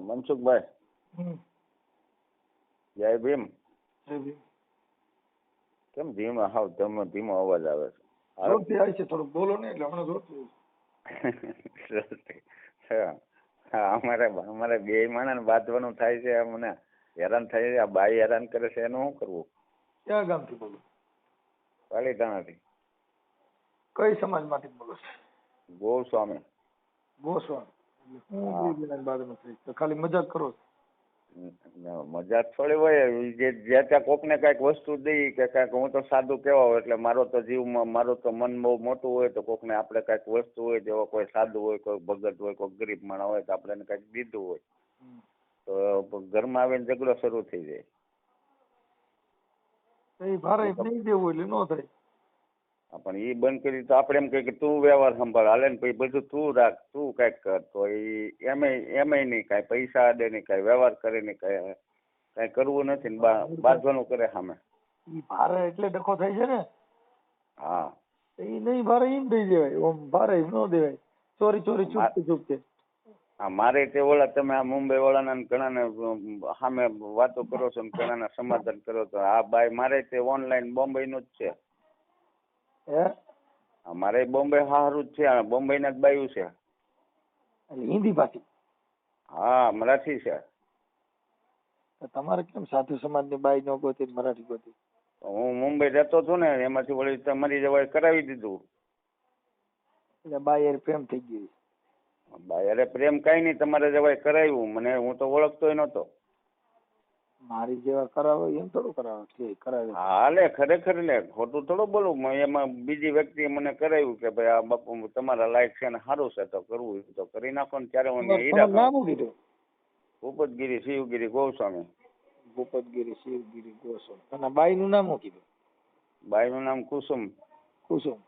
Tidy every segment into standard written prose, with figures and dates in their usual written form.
મનસુખભાઈ, જય ભીમ. કેમ ધીમો હાવ તમે ધીમો અવાજ આવે છે? થોડુંક બોલો ને એટલે હમણાં જોતું. અમારે બે માણસ બાંધવાનું થાય છે, મને હેરાન થાય છે. આ બાઈ હેરાન કરે છે, એનું શું કરવું? ક્યાં ગામથી બોલો? પાલીતાણાથી. કઈ સમાજ માંથી બોલો છો? ગોસ્વામી. ગોસ્વામી ખાલી મજાક કરો છો? મજાક થોડી હોય. જે ત્યાં કોક ને કઈક વસ્તુ દઈ કે કઈક, હું તો સાદું કેવા હોય એટલે મારો તો જીવમાં મારું તો મન બહુ મોટું હોય તો કોક ને આપણે કઈક વસ્તુ હોય, જેવો કોઈ સાદું હોય, કોઈ ભગત હોય, કોઈ ગરીબ માણસ હોય તો આપણે કઈક દીધું હોય તો ઘરમાં આવીને ઝઘડો શરૂ થઈ જાય. ભારે નહીં દેવું એટલે ન થાય. પણ એ બંધ કરી તો આપણે એમ કહે કે તું વ્યવહાર સંભાળ, હાલે ને પછી બધું તું રાખ, તું કઈક કર. તો એમાંય નહીં, કાંઈ પૈસા દે નહીં, કાંઈ વ્યવહાર કરે નહીં, કાંઈ કરવું નથી ને બાંધવાનું કરે સામે. ભારે એટલે ડખો થાય છે ને. હા, એ નહીં ભારે એમ થઈ જવાય, ઓમ ભારે ન દેવાય. ચોરી ચૂપકે ચૂપકે. હા, મારે તે ઓલા તમે આ મુંબઈ વાળાના ઘણાને સામે વાતો કરો છો ને ઘણાના સમાધાન કરો તો આ બાઈ મારે તે ઓનલાઈન બોમ્બે નું જ છે. મારે બોમ્બે સારું જ છે, બોમ્બે ના જ બાયું છે. હિન્દી ભાષી? હા, મરાઠી છે. તમારે કેમ સાધુ સમાજ ની બાઈ નો ગોતી મરાઠી ગોતી? હું મુંબઈ રહેતો હતો ને, એમાંથી વળી તમારી જવાય કરાવી દીધું. એટલે બાઈ પ્રેમ થઈ ગયો? બાઈ અરે પ્રેમ કઈ નહીં, તમારે જવાય કરાવ્યું. મને હું તો ઓળખતોય નતો. મારી જેવા કરાવે એમ થોડું કરાવે? હાલે, ખરેખર લે, ખોટું થોડું બોલું. એમાં બીજી વ્યક્તિએ મને કરાવ્યું કે ભાઈ આ બાપુ તમારા લાયક છે ને સારું છે તો કરવું તો કરી નાખો ને. ત્યારે હું નામ કીધું? ભૂપતગીરી શિવગીરી ગોસ્વામી. ભૂપતગીરી શિવગીરી ગોસ્વામી. અને બાઈ નું નામ શું કીધું? બાઈ નું નામ કુસુમ. કુસુમ.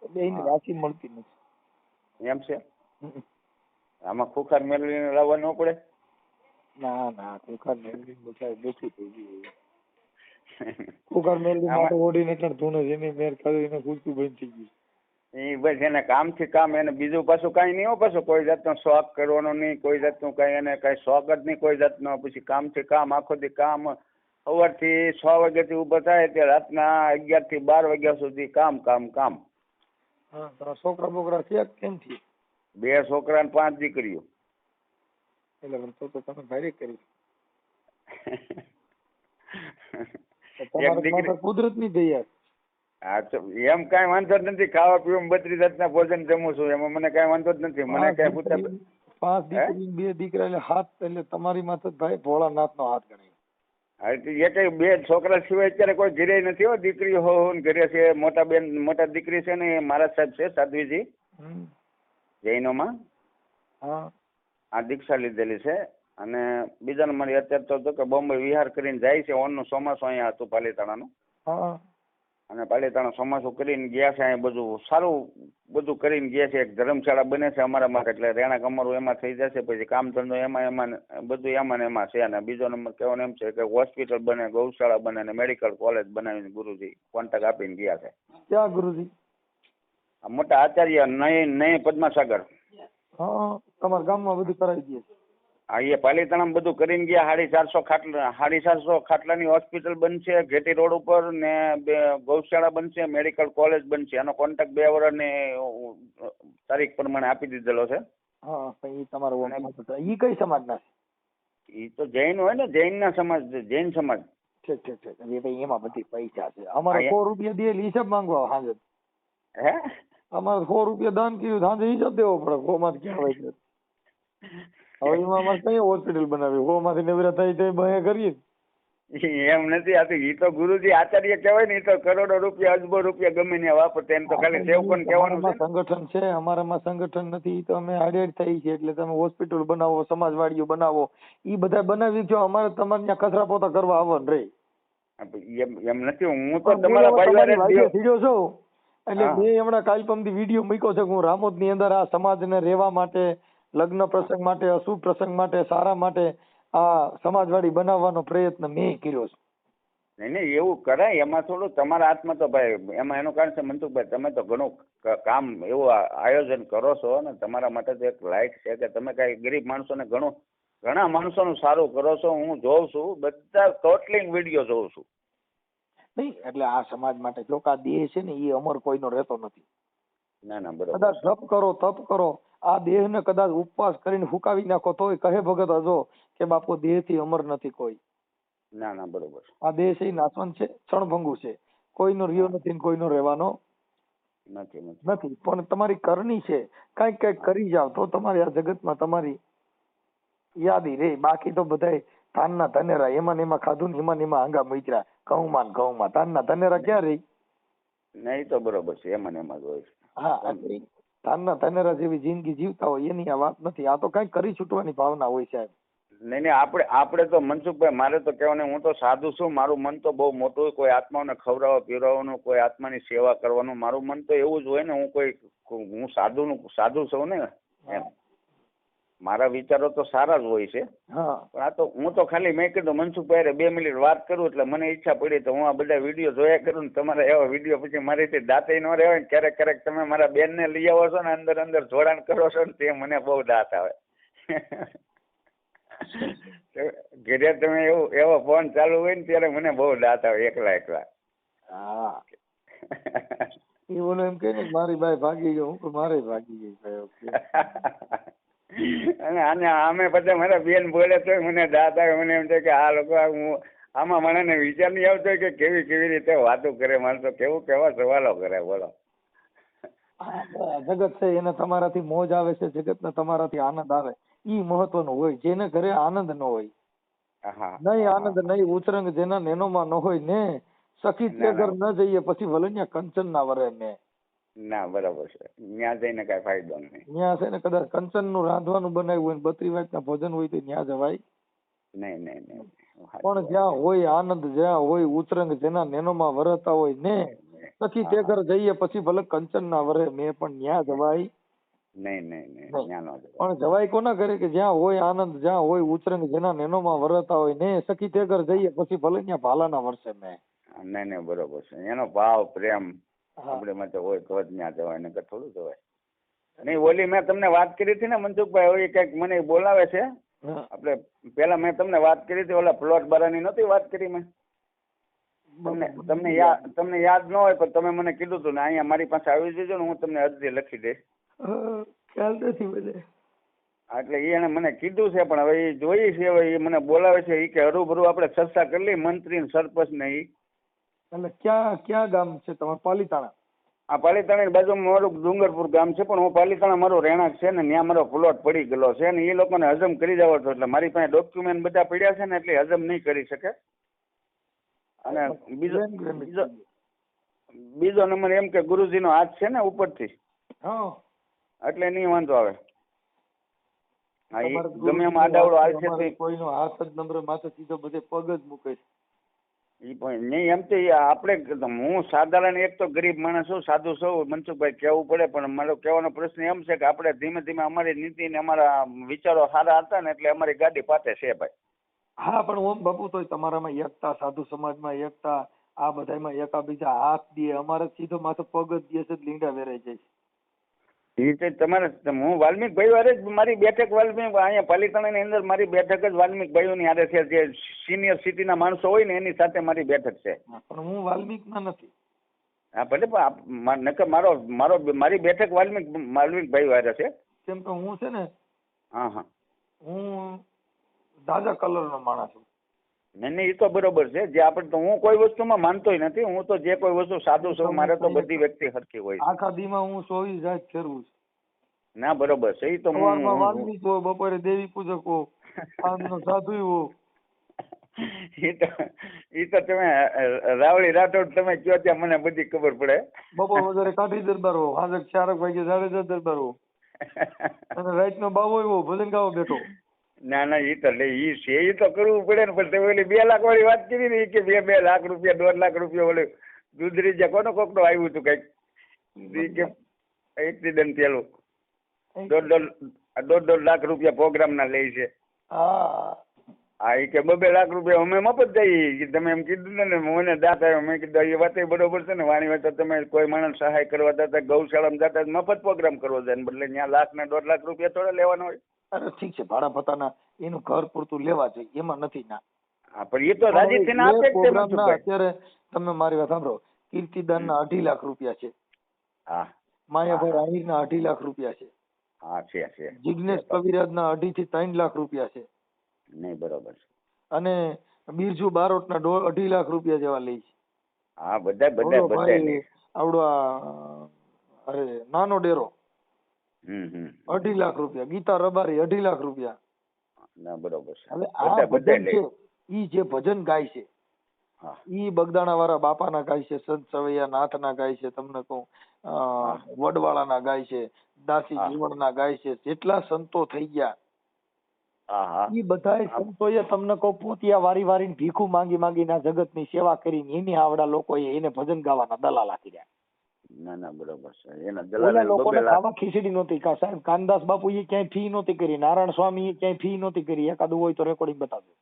બે ની રાશિ મળતી નથી એમ છે? આમાં ખુખાર મેળવીને લાવવા ન પડે? ના ખુખાર મેળવી બેઠી થઈ ગઈ. ખુખાર મેળવી માટે ઓડીને એટલે ધૂનો જેની મેર કરીને ગુલતું બંધ થઈ ગયું. એ બસ એને કામથી કામ, એને બીજું પાછું કઈ નહીં હો. પાછું કોઈ જાતનો શોખ કરવાનો નહીં, કોઈ જાતનું કઈ એને કઈ શોખ જ નહીં કોઈ જાતનો. પછી કામથી કામ, આખો દી કામ. સવારથી 6 વાગ્યાથી ઉભા થાય તે રાતના 11 થી 12 વાગ્યા સુધી કામ કામ કામ. હા, છોકરા બોકરા છે કેમ છે? 2 છોકરા ને 5 દીકરીઓ. એટલે તો તમે ભારે કરી. કુદરત ની દયા. હા, એમ કઈ વાંધો જ નથી. ખાવા પીવા 32 જાતના ભોજન જમું છું, એમાં મને કઈ વાંધો જ નથી. મને કઈ પૂછતા 5 દીકરી 2 દીકરા એટલે હાથ, એટલે તમારી માથે ભાઈ ભોળાનાથ નો હાથ ગણાય. હા, એ કઈ 2 છોકરા સિવાય અત્યારે કોઈ ઘરે નથી હો. દીકરી હો ઘરે છે. મોટા દીકરી છે ને એ મહારાજ સાહેબ છે, સાધ્વીજી જૈનોમાં. આ દીક્ષા લીધેલી છે. અને બીજા નંબર અત્યારે તો કે બોમ્બે વિહાર કરીને જાય છે. ઓનનું ચોમાસું અહીંયા હતું પાલીતાણાનું. અને પાલીતાણા ચોમાસું કરીને ગયા છે. અહીંયા બધું સારું બધું કરીને ગયા છે. એક ધર્મશાળા બને છે અમારા માટે, એટલે રહેણાંક અમારું એમાં થઈ જશે. પછી કામ ધંધો એમાં બધું એમાં ને એમાં છે. અને બીજો નંબર કહેવાનો એમ છે કે હોસ્પિટલ બને, ગૌશાળા બને ને મેડિકલ કોલેજ બનાવીને ગુરુજી કોન્ટ્રાક્ટ આપીને ગયા છે. ક્યાં ગુરુજી? મોટા આચાર્ય નહીં પદ્માસાગર. તમારા ગામમાં બધું કરાવી દે? હા, એ પાલીતાણા બધું કરીને ગયા. 450 ખાટલાની હોસ્પિટલ બનશે ઘેટી રોડ ઉપર, ને 2 ગૌશાળા બનશે, મેડિકલ કોલેજ બનશે. એનો કોન્ટ્રાક્ટ 2 વર્ષની તારીખ પ્રમાણે આપી દીધેલો છે. હા, એ તમારો ઈ કઈ સમાજના છે? એ તો જૈન હોય ને, જૈન સમાજ. ઠીક. એમાં બધી પૈસા છે. અમારે 100 રૂપિયા દે હિસાબ માંગવા સાંજે. હે? અમારે 100 રૂપિયા દાન કર્યું, સાંજે હિસાબ દેવો પડે. 100 માંથી ક્યાં હોય? હવે એમાં અમારે કઈ હોસ્પિટલ બનાવી? 100 માંથી નવરા થાય બહે કરીએ. એમ નથી. આ તો ગુરુજી આચાર્ય કહેવાય ને, એ તો કરોડો રૂપિયા, અજબો રૂપિયા ગમે ને વાપરતા. એમ તો ખાલી સેવકોને કહેવાનું છે. સંગઠન છે, અમારામાં સંગઠન નથી. તો અમે આડેડ થઈ છે. એટલે તમે હોસ્પિટલ બનાવો, સમાજવાડીઓ બનાવો, એ બધા બનાવી જો. અમારે તમારે ત્યાં કચરા પોતા કરવા આવવાનું રે. એમ નથી. હું તો તમારા ભાઈ સીડ્યો છું. એટલે મેં હમણાં કાલપમથી વિડીયો મૂક્યો છે કે હું રામોદ ની અંદર આ સમાજને રહેવા માટે, લગ્ન પ્રસંગ માટે, અશુભ પ્રસંગ માટે, સારા માટે આ સમાજવાડી બનાવવાનો પ્રયત્ન મેં કર્યો છે. નહીં, એવું કરાય. એમાં થોડું તમારા હાથમાં તો ભાઈ, એમાં એનું કારણ છે મનસુખભાઈ, તમે તો ઘણું કામ એવું આયોજન કરો છો ને. તમારા માટે તો એક લાયક છે કે તમે કઈ ગરીબ માણસોને ઘણું ઘણા માણસોનું સારું કરો છો, હું જોઉં છું, બધા ટોટલિંગ વિડીયો જોઉં છું. નહીં એટલે આ સમાજ માટે જો કે આ દેહ છે ને એ અમર કોઈનો રહેતો નથી. ના ના બરોબર. કદાચ જપ કરો તપ કરો આ દેહ ને કદાચ ઉપવાસ કરીને ફૂંકાવી નાખો તોય કહે ભગત હજો કે બાપુ દેહ થી અમર નથી કોઈ. ના ના બરોબર. આ દેહ છે નાશવંત છે, ક્ષણભંગુ છે, કોઈનો રહ્યો નથી ને કોઈનો રહેવાનો નથી. પણ તમારી કરણી છે, કઈક કઈક કરી જાવ તો તમારી આ જગતમાં તમારી યાદી રે. બાકી તો બધાય તાનના ધનેરા એમાં ને એમાં ખાધું ને એમાં આંગા મૂક્યા ઘઉંમાં ને ઘઉંમાં. તાનના ધનેરા ક્યાં રહી? નહીં તો બરોબર છે, એમાં ને એમાં જ હોય છે. હા તાનના ધનેરા જેવી જિંદગી જીવતા હોય એની આ વાત નથી. આ તો કઈક કરી છૂટવાની ભાવના હોય સાહેબ. નહીં આપણે તો મનસુખભાઈ, મારે તો કહેવાનું, હું તો સાધુ છું, મારું મન તો બહુ મોટું. કોઈ આત્માઓને ખવડાવવા પીવડાવવાનું, કોઈ આત્માની સેવા કરવાનું, મારું મન તો એવું જ હોય ને. હું સાધુ છું ને એમ. મારા વિચારો તો સારા જ હોય છે. પણ આ તો હું તો ખાલી મેં કીધું મનસુખભાઈ 2 મિનિટ વાત કરું એટલે મને ઈચ્છા પડી તો હું આ બધા વિડીયો જોયા કરું ને. તમારા એવા વિડીયો પછી મારીથી દાંતે ન રહેવાય ને. ક્યારેક તમે મારા બેનને લઈ આવો છો ને, અંદર જોડાણ કરો છો ને, તે મને બહુ દાંત આવે. ઘરે તમે એવો ફોન ચાલુ હોય ને ત્યારે મને બહુ દાંત આવે એકલા. હા એ બોલો એમ કે મારી બાઈ ભાગી ગયો, હું મારે ભાગી ગઈ. અને આમે પછી મારા બેન બોલે તો મને દાંત આવે. મને એમ થાય કે આ લોકો આમાં મને વિચાર નહીં આવતો કે કેવી રીતે વાતો કરે માણસો, કેવા સવાલો કરે. બોલો જગત છે એને તમારાથી મોજ આવે છે, જગત ને તમારાથી આનંદ આવે, ઈ મહત્વનું હોય. જેને ઘરે આનંદ ન હોય, નહીં આનંદ નહીં ઉતરંગ જેના નેનોમાં ન હોય ને, સખી તે ઘર ન જઈએ પછી ભલે ત્યાં કંચન ના વરે ને. ના બરાબર છે, ત્યાં જઈને કઈ ફાયદો નહીં. ત્યાં છે ને કદાચ કંચન નું રાંધવાનું બનાવ્યું હોય, 32 વાતના ભોજન હોય તો ત્યાં જવાય નહીં. પણ જ્યાં હોય આનંદ, જ્યાં હોય ઉતરંગ જેના નેનોમાં વરતા હોય ને, સખી તે ઘર જઈએ પછી ભલે કંચન ના વરે મેં, પણ ત્યાં જવાય નહીં. પણ જવાય કોના ઘરે કે જ્યાં હોય આનંદ, જ્યાં હોય ઉતરંગ જેના નેનોમાં વરતા હોય ને, સખી તે ઘર જઈએ પછી ભલે ત્યાં ભાલાના વર્ષે મેં. નહીં બરોબર છે. એનો ભાવ પ્રેમ આપણે માટે હોય તો જ ત્યાં જવાય, નકર થોડું જવાય. નહીં ઓલી મેં તમને વાત કરી હતી ને મનસુખભાઈ, એ કઈક મને બોલાવે છે. આપણે પેલા મેં તમને વાત કરી હતી ઓલા પ્લોટ બારાની નહોતી વાત કરી મેં તમને યાદ ન હોય પણ તમે મને કીધું હતું ને અહીંયા મારી પાસે આવી જજો ને, હું તમને અરજી લખી દઈશ. ખ્યાલ નથી મને. એટલે એને મને કીધું છે, પણ હવે એ જોઈ છે. હવે એ મને બોલાવે છે, એ કે હરુભરું આપણે ચર્ચા કરી લઈએ મંત્રી ને સરપંચ ને. એટલે ક્યાં ગામ છે તમારે? પાલીતાણા? આ પાલીતાણા બાજુમાં મારું ડુંગરપુર ગામ છે, પણ હું પાલીતાણા મારું રહેણાંક છે ને, ત્યાં મારો પ્લોટ પડી ગયેલો છે ને. એ લોકોને હજમ કરી જવો છો એટલે મારી પાસે ડોક્યુમેન્ટ બધા પડ્યા છે ને, એટલે હજમ નહીં કરી શકે. અને બીજો નંબર એમ કે ગુરુજીનો હાથ છે ને ઉપરથી, એટલે નહીં વાંધો આવે. ગમે એમ આડાવડો હાલ છે, કોઈનો હાથ જ નંબર માથે સીધો બધે પગ જ મૂકે છે. નહીં એમ તો આપણે, હું સાધારણ એક તો ગરીબ માણસ છું, સાધુ છું મનસુખભાઈ, કહેવું પડે. પણ મારો કહેવાનો પ્રશ્ન એમ છે કે આપણે ધીમે ધીમે અમારી નીતિ ને અમારા વિચારો સારા હતા ને એટલે અમારી ગાડી પાતે છે ભાઈ. હા પણ ઓમ બાપુ તો તમારામાં એકતા, સાધુ સમાજમાં એકતા, આ બધામાં એકાબીજા હાથ દે. અમારે સીધો માથે પગ જ દે છે, લીંડા વેરાઈ જાય છે. તમારે હું વાલ્મીક ભાઈ વારે જ મારી બેઠક, વાલ્મીક અહીંયા પાલીતાણાની અંદર મારી બેઠક જ વાલ્મીક ભાઈઓની હારે છે. જે સિનિયર સિટીના માણસો હોય ને એની સાથે મારી બેઠક છે. પણ હું વાલ્મીકમાં નથી. હા ભલે મારી બેઠક વાલ્મીક ભાઈ વારે છે. કેમ કે હું છે ને, હા હું દાદા કલરનો માણસ છું. નહીં એ તો બરોબર છે. જે આપણે તો હું કોઈ વસ્તુમાં માનતોય નથી. હું તો જે કોઈ વસ્તુ સાદું છું, મારે તો બધી વ્યક્તિ સરખી હોય. આખા દીમાં હું 24 જાત ફેરવું છું. ના બરોબર છે. એ તો વાલ્મીક હો, બપોરે દેવી પૂજક હો, સાંજનો સાધુ હો. એ તો તમે રાવળી રાઠોડ તમે કયો ત્યાં મને બધી ખબર પડે. બપોર વધારે કાઠી દરબાર હો, સાંજે 4 વાગે જાડેજા દરબાર હો, અને રાતનો બાવો એવો ભજન ગાવા બેઠો. ના એ તો એ તો કરવું પડે ને. પણ તમે ઓલી 2 લાખ વાળી વાત કરી ને, કે 2 લાખ રૂપિયા 1.5 લાખ રૂપિયા ઓલે દુધરી કોનો કોકનો આવ્યું હતું કઈક કે એક્સિડન્ટ થયેલું, 1.5 લાખ રૂપિયા પ્રોગ્રામ ના લે છે. હા એ કે 2 લાખ રૂપિયા અમે મફત જઈએ. તમે એમ કીધું ને, મને દાંત આવ્યો. મેં કીધું એ વાત બરોબર છે ને. વાણી વાત તમે કોઈ માણસ સહાય કરવા જતા, ગૌશાળામાં જતા મફત પ્રોગ્રામ કરવો જાય, બદલે ત્યાં 1 લાખ ને 1.5 લાખ રૂપિયા થોડા લેવાનો હોય. અરે ઠીક છે, ભાડા ભત્તાના એનું ઘર પૂરતું લેવા જોઈએ, એમાં નથી ના. હા પણ એ તો રાજી થઈને આપે જ તે પ્રોગ્રામના મનસુખભાઈ. અત્યારે તમે મારી વાત સાંભળો, કીર્તિદાનના 2.5 લાખ રૂપિયા છે, હા માયાભાઈ આહિરના 2.5 લાખ રૂપિયા છે, હા છે જિગ્નેશ કવિરાજના 2.5 થી 3 લાખ રૂપિયા છે, નહીં બરોબર છે. અને બિરજુ બારોટના 2.5 લાખ રૂપિયા જેવા લે છે. હા બધા બોલો ભાઈ, લે. આવડો અરે નાનો ડેરો 2.5 લાખ રૂપિયા, ગીતા રબારી 2.5 લાખ રૂપિયા. ના બરોબર છે. હવે આ ભજન છે, ઈ જે ભજન ગાય છે, હા ઈ બગદાણા વાળા બાપાના ગાય છે, સંત સવૈયા નાથના ગાય છે, તમને કહું વડવાળાના ગાય છે, દાસી જીવણના ગાય છે, જેટલા સંતો થઈ ગયા ઈ બધાય સંતોએ તમને કહું પોતિયા વારી વારીને ભીખું માંગી માંગીને આ જગતની સેવા કરીને એની આવડા લોકોએ એને ભજન ગાવાના દલાલા કર્યા. ના બરોબર છે. એના ઓલા દલાલ લોકોને ખાવા ખીચડી નહોતી, સાહેબ કાનદાસ બાપુ એ ક્યાંય ફી નહોતી કરી, નારાયણ સ્વામી ક્યાંય ફી નહોતી કરી, એકાદું હોય તો રેકોર્ડિંગ બતાવજો.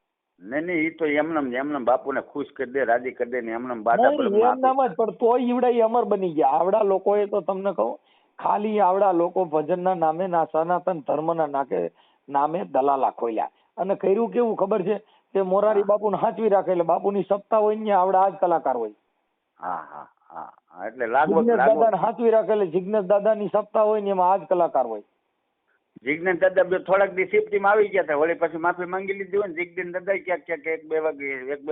નહીં એ તો એમને બાપુને ખુશ કરી દે, રાજી કરી દે ને એમને એમનામ જ, પણ તોય ઈવડા અમર બની ગયા. આવડા લોકોએ તો તમને કહું ખાલી આવડા લોકો ભજનના નામે ના સનાતન ધર્મના નામે દલાલા ખોલ્યા, અને કર્યું કેવું ખબર છે કે મોરારી બાપુને હાચવી રાખે, એટલે બાપુની સત્તા હોય ને આવડા આજ કલાકાર હોય. એટલે જિગ્નેશ દાદાને હાચવી રાખે, એટલે જિગ્નેશ દાદાની સત્તા હોય ને એમાં આજ કલાકાર હોય. જિગ્નેશ દાદા થોડાક દી સિફ્ટીમાં આવી ગયા હતા, વળી પછી માફી માંગી લીધી હોય ને. જિગ્નેશ દાદા ક્યાંક એક બે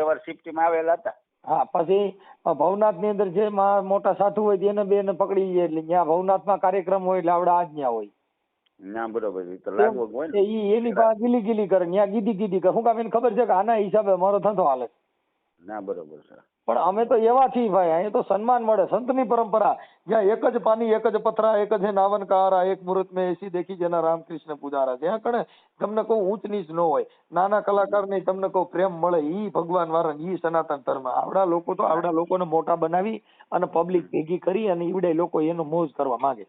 વાર સિફ્ટીમાં આવેલા હતા. હા, પછી ભવનાથ ની અંદર જે મોટા સાધુ હોય એને બેને પકડી જાય, એટલે ત્યાં ભવનાથમાં કાર્યક્રમ હોય એટલે આવડા આજ ત્યાં હોય. ના બરોબર, એ તો લાગવગ હોય ને. એની પાસે ગીલી કરે, ત્યાં ગીધી કરે. શું કામ એને ખબર છે કે આના હિસાબે અમારો ધંધો હાલે. ના બરોબર છે. પણ અમે તો એવા છીએ ભાઈ, અહીંયા તો સન્માન મળે, સંતની પરંપરા, જ્યાં એક જ પાણી એક જ પથરા એક જ નાવન કારા, એક મુહૂર્ત મેં એસી દેખી જેના રામકૃષ્ણ પુજારા. જ્યાં કણે તમને કહું ઊંચ નીચ ન હોય, નાના કલાકાર ને તમને કહું પ્રેમ મળે, ઈ ભગવાન વાળા, ઈ સનાતન ધર્મ. આવડા લોકો તો આવડા લોકોને મોટા બનાવી અને પબ્લિક ભેગી કરી અને ઈવડે લોકો એનો મોજ કરવા માંગે.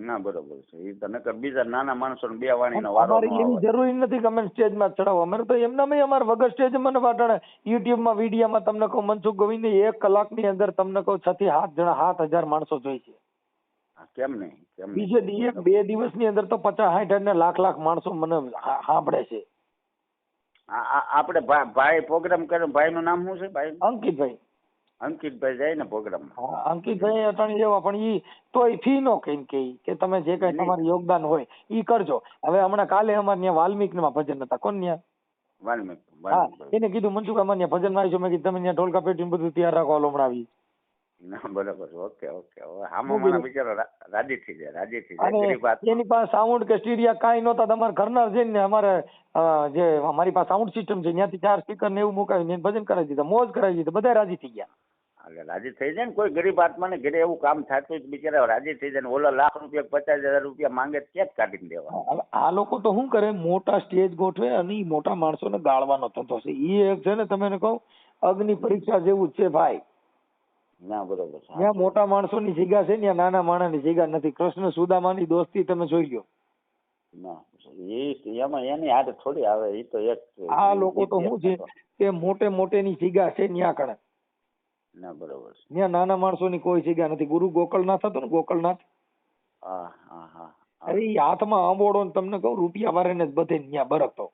ના બરોબર છે. એ તો નકર બીજા નાના માણસો બે વાણીનો વારો ન આવે. એની જરૂરી નથી કે અમે સ્ટેજમાં ચડાવો, અમે તો એમનામાં અમારે વગર સ્ટેજ મને વાટાણે યુટ્યુબમાં વિડીયોમાં તમને કહું મનસુખ ગોવિંદને 1 કલાકની અંદર તમને કહું 6 થી 7 જણા 7,000 માણસો જોઈ છે. કેમ નહીં? બીજે 2 દિવસની અંદર તો 50-60 અને લાખ માણસો મને સાંભળે છે. આપણે ભાઈ પ્રોગ્રામ કરે, ભાઈનું નામ શું છે? ભાઈ અંકિતભાઈ જાય ને પ્રોગ્રામ. હા, અંકિતભાઈ અટાણી જેવા, પણ ઈ તોય ફી નો કઈ કે તમે જે કઈ તમારું યોગદાન હોય ઈ કરજો. હવે હમણાં કાલે અમારે ત્યાં વાલ્મીકમાં ભજન હતા. કોણ ત્યાં? વાલ્મીક. હા, એને કીધું મનસુખ અમારે ત્યાં ભજન માં આવીશું. મેં કીધું તમે ત્યાં ઢોલકા પેટી બધું તૈયાર રાખો, હમણાં આવી. ના બરોબર, ઓકે. આમાં બિચારો રાજી થઈ જાય. એની પાસે સાઉન્ડ કે સ્ટીરિયા કાંઈ નહોતા. તમારા ઘરના છે ને, અમારે જે અમારી પાસે સાઉન્ડ સિસ્ટમ છે ત્યાંથી 4 સ્પીકર ને એવું મુકાવીને ભજન કરાવી દીધા, મોજ કરાવી દીધા, બધા રાજી થઈ ગયા. રાજી થઈ જાય ને, કોઈ ગરીબ આત્માને ઘરે એવું કામ થતું બિચારા રાજી થઈ જાય ને. ઓલા લાખ રૂપિયા 50,000 રૂપિયા માંગે ક્યાં જ કાઢીને દેવા. આ લોકો તો શું કરે, મોટા સ્ટેજ ગોઠવે અને મોટા માણસોને ગાળવાનો ધંધો છે. એ એક છે ને, તમે કહું અગ્નિ પરીક્ષા જેવું જ છે ભાઈ. ના બરોબર, ત્યાં મોટા માણસોની જગ્યા છે, ત્યાં નાના માણસની જગ્યા નથી. કૃષ્ણ સુદામાની દોસ્તી તમે જોઈ લો. ના એમાં એની હાથે થોડી આવે. એ તો એક આ લોકો તો શું છે કે મોટેની જગ્યા છે ત્યાં કણે. ના બરોબર, ત્યાં નાના માણસોની કોઈ જગ્યા નથી. ગુરુ ગોકળનાથ હતો ને, ગોકળનાથ, અરે એ હાથમાં આંબોડો ને તમને કહું રૂપિયા વાળાને જ બધે ત્યાં બરકતો.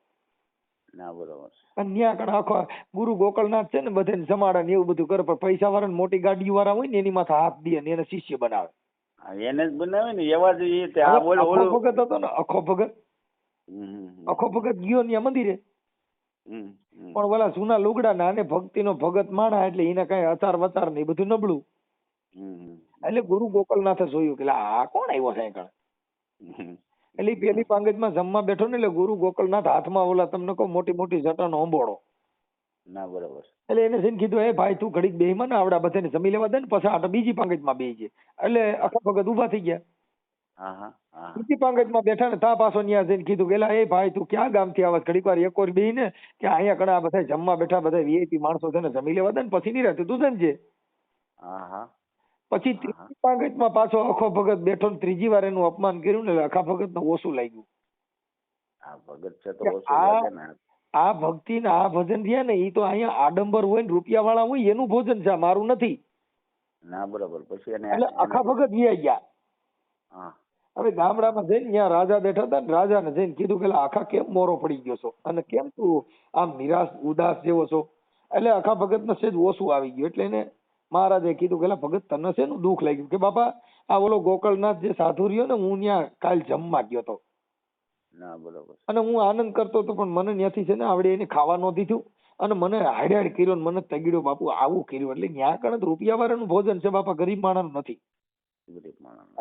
ના બરોબર. અને ત્યાં કણે આખો ગુરુ ગોકળનાથ છે ને, બધે જમાડા ને એવું બધું કરે. પણ પૈસા વાળા મોટી ગાડીઓ વાળા હોય ને એની માથે હાથ દે ને એને શિષ્ય બનાવે. એને જ બનાવે ને એવા જ. અખો ભગત હતો ને, અખો ભગત ગયો ત્યાં મંદિરે, પણ ઓલા જૂના લુગડા ના અને ભક્તિનો ભગત માણા, એટલે એને કઈ અચાર વચાર ને બધું નબળું. એટલે ગુરુ ગોકળનાથે જોયું કે આ કોણ આવ્યો છે કણ. એટલે પેલી પાંગતમાં જમવા બેઠો ને, એટલે ગુરુ ગોકળનાથ હાથમાં ઓલા તમને કહું મોટી જટાનો અંબોડો. ના બરોબર. એટલે એને જઈને કીધું, એ ભાઈ તું ઘડીક બેહીમાં ને આવડા બધાને જમી લેવા દે ને, પછી આಟ બીજી પાંગતમાં બેહી છે. એટલે અખા ભગત ઉભા થઈ ગયા. બીજી પાંગતમાં બેઠા ને, તા પાછો ત્યાં જઈને કીધું કે એ ભાઈ તું ક્યાં ગામથી આવત, ઘડીક વાર એક વાર બેહી ને કે અહીંયા કણા બધા જમવા બેઠા, બધા વીઆઈપી માણસો છે ને, જમી લેવા દે ને પછી નહીં રહેતું, તું જમજે. પછી ત્રીજી પાંગતમાં પાછો અખો ભગત બેઠો ને ત્રીજી વાર એનું અપમાન કર્યું ને, અખા ભગત ને ઓછું લાગ્યું. આ ભક્તિ ને આ ભજન થયા ને, એ તો અહીંયા આડંબર હોય ને રૂપિયા વાળા હોય એનું ભોજન છે, મારું નથી. ના બરોબર. પછી એટલે અખા ભગત વ્યાઈ ગયા. હવે ગામડામાં જઈને ત્યાં રાજા બેઠા હતા ને રાજાને જઈને કીધું કે આખા કેમ મોરો પડી ગયો છો અને કેમ તું આમ નિરાશ ઉદાસ જેવો છો? એટલે આખા ભગતને સેજ ઓછું આવી ગયું. એટલે એને મહારાજે કીધું કે ભગત તને શેનું દુઃખ લાગ્યું? કે બાપા આ ઓલો ગોકળનાથ જે સાધુ રહ્યો ને હું ત્યાં કાલ જમવા ગયો હતો ના બરોબર. અને હું આનંદ કરતો હતો પણ મને ત્યાંથી છે ને આવડે એને ખાવા ન દીધું અને મને હાડ કર્યો ને મને તગડ્યો. બાપુ આવું કર્યું એટલે ત્યાં કણ રૂપિયા વાળાનું ભોજન છે બાપા, ગરીબ માણસનું નથી.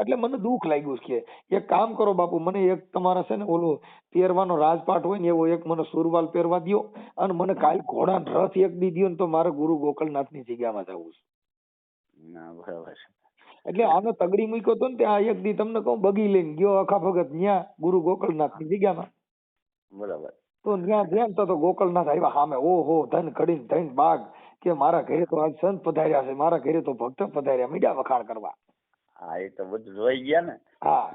એટલે મને દુઃખ લાગ્યું કે એક કામ કરો બાપુ, મને એક તમારા છે ને ઓલો પહેરવાનો રાજપાટ હોય ને એવો એક મને સુરવાલ પહેરવા દ્યો અને મને કાલ ઘોડાનો રથ એક દી દ્યો ને તો મારે ગુરુ ગોકળનાથની જગ્યામાં જવું છે. ના બરાબર. એટલે આનો તગડી મૂક્યો તો ને ત્યાં એક દી તમને કહું બગી લઈને ગયો આખા ભગત ત્યાં ગુરુ ગોકળનાથની જગ્યામાં. બરાબર. તો ત્યાં ધ્યાન તો ગોકળનાથ આવ્યા સામે. ઓહો ધન ખડીને ધન બાગ કે મારા ઘરે તો આજ સંત પધાર્યા છે, મારા ઘરે તો ભક્ત પધાર્યા, મીડિયા વખાણ કરવા. હા એ તો બધું જોઈ ગયા ને. હા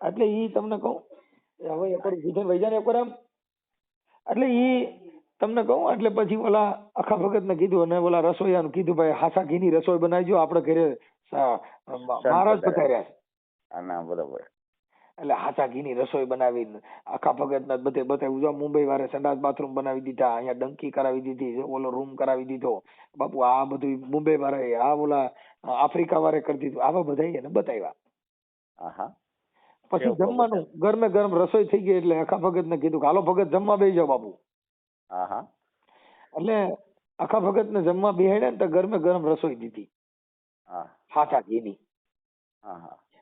એટલે ઈ તમને કહું હવે એકવાર વિધન વૈજાને એકવાર આમ એટલે ઈ તમને કહું એટલે પછી ઓલા આખા ભગત ને કીધું અને ઓલા રસોઈયાનું કીધું ભાઈ હાસા ઘીની રસોઈ બનાવજો, આપણે ઘરે મહારાજ પધાર્યા છે. ના બરોબર. એટલે હાસા ઘીની રસોઈ બનાવીને આખા ભગત ના બધે બધા મુંબઈ વાળે સંડાસ બાથરૂમ બનાવી દીધા, અહીંયા ડંકી કરાવી દીધી, ઓલો રૂમ કરાવી દીધો. બાપુ આ બધું મુંબઈ વાળે આ ઓલા આફ્રિકા વાળે કરી દીધું. આવા બધા એને બતાવ્યા. પછી જમવાનું ગરમે ગરમ રસોઈ થઈ ગઈ એટલે આખા ભગત ને કીધું હાલો ભગત જમવા બેસી જાઓ બાપુ. એટલે આખા ભગત ને જમવા બેહાડ્યા ને તો ગરમે ગરમ રસોઈ દીધી હાથા ઘીની.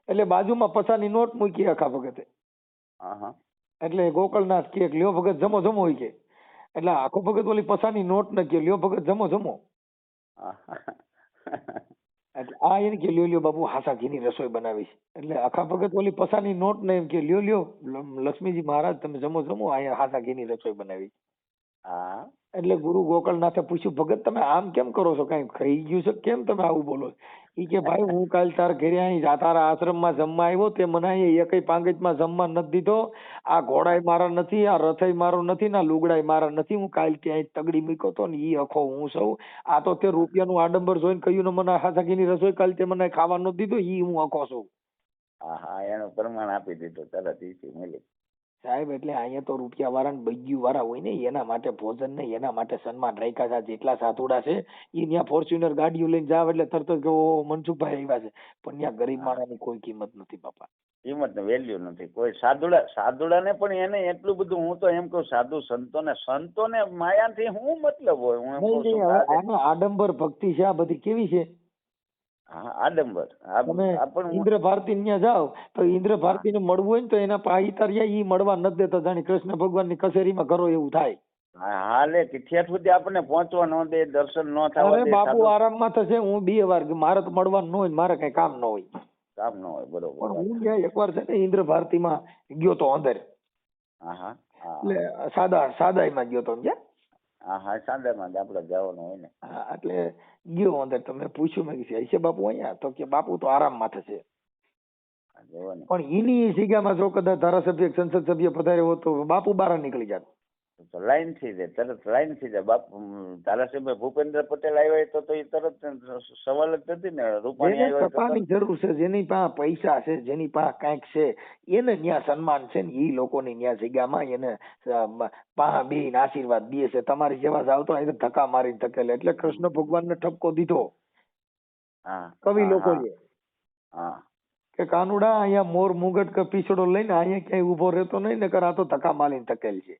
એટલે બાજુમાં પચાસની નોટ મૂકી આખા ભગતે. એટલે ગોકળનાથ કે લ્યો ભગત જમો જમો હોય કે. એટલે આખો ભગત ઓલી પચાસની નોટ ને કે લ્યો ભગત જમો જમો. એટલે આ એને કે લ્યો લ્યો બાપુ હાસા ઘીની રસોઈ બનાવી છે. એટલે આખા ભગત ઓલી પચાસની નોટ ને એમ કે લ્યો લ્યો લક્ષ્મીજી મહારાજ તમે જમો જમો, અહીંયા હાસા ઘીની રસોઈ બનાવી. એટલે ગુરુ ગોકળનાથે પૂછ્યું ભગત તમે આમ કેમ કરો છો, કઈ ખાઈ ગયું છે કેમ તમે આવું બોલો? ઈ કે ભાઈ હું કાલ તાર ઘરે અહીં તારા આશ્રમમાં જમવા આવ્યો તે મને અહીં એકય પાંગજમાં જમવા નથી દીધો. આ ઘોડાય મારા નથી, આ રથય મારો નથી, ના લુગડાય મારા નથી. હું કાલ ત્યાં તગડી મૂક્યો તો ને ઈ અખો હું સૌ. આ તો તે રૂપિયાનું આડંબર જોઈને કહ્યું ને મને હાસાગીની રસોઈ કાલ તે મને ખાવા નથી દીધો, ઈ હું અખો છું. એનું પ્રમાણ આપી દીધું તરત મળી. સાહેબ એટલે અહીંયા તો રૂપિયા વાળા ને બૈગ્યુ વાળા હોય ને એના માટે ભોજન ને એના માટે સન્માન રાખ્યા છે. જેટલા સાધુડા છે એ ત્યાં ફોર્ચ્યુનર ગાડીઓ લઈને જાવ એટલે તરત જ મનસુખભાઈ આવ્યા છે. પણ ત્યાં ગરીબ માણસની કોઈ કિંમત નથી બાપા, કિંમત ને વેલ્યુ નથી કોઈ. સાધુડા ને પણ એને એટલું બધું હું તો એમ કહું સાધુ સંતોને માયાથી શું મતલબ હોય? હું એમ કહું છું આડંબર ભક્તિ છે આ બધી કેવી છે. આડંબર ઇન્દ્ર ભારતી ત્યાં જાવ તો ઇન્દ્ર ભારતી ને મળવું હોય ને તો એના પાહિતરિયા ઈ મળવા નથી દેતા. જાણે કૃષ્ણ ભગવાન ની કચેરીમાં કરો એવું થાય. હાલે ઠેઠ સુધી આપણને પહોંચવા ન દે, દર્શન ન થવા દે. બાપુ આરામમાં થશે. હું 2 વાર મારે તો મળવાનું ન હોય, મારે કઈ કામ ન હોય. કામ ન હોય બરોબર. પણ હું ત્યાં એકવાર છે ને ઇન્દ્ર ભારતી માં ગયો તો અંદર. એટલે સાદાઈમાં ગયો તો સાદાઈમાં આપડે જવાનું હોય ને. એટલે ગયો અંદર તો મેં પૂછ્યું મેં છે બાપુ અહીંયા? તો કે બાપુ તો આરામમાં થશે. પણ એની જગ્યામાં જો કદાચ ધારાસભ્ય સંસદ સભ્ય પધાર્યો હોત તો બાપુ બહાર નીકળી જાત. લાઈન થી જાય તરત, લાઈન થી જાય. બાપુ ધારાસભ્ય ભૂપેન્દ્ર પટેલ આવ્યા તો એ તરત સવાલ જ નથી ને. રૂપાણી સત્તાની જરૂર છે, જેની પાસે પૈસા છે, જેની પાસે કઈક છે એને ત્યાં સન્માન છે ને ઈ લોકોની ત્યાં જગ્યામાં એને પા બેન આશીર્વાદ દે છે. તમારી જેવા જ આવતો હોય ધક્કા મારીને ધકેલે. એટલે કૃષ્ણ ભગવાન ને ઠપકો દીધો કવિ લોકોએ કે કાનુડા અહીંયા મોર મુગટ કે પીછડો લઈને અહીંયા ક્યાંય ઉભો રહેતો નહીં ને આ તો ધક્કા મારીને ધકેલ છે.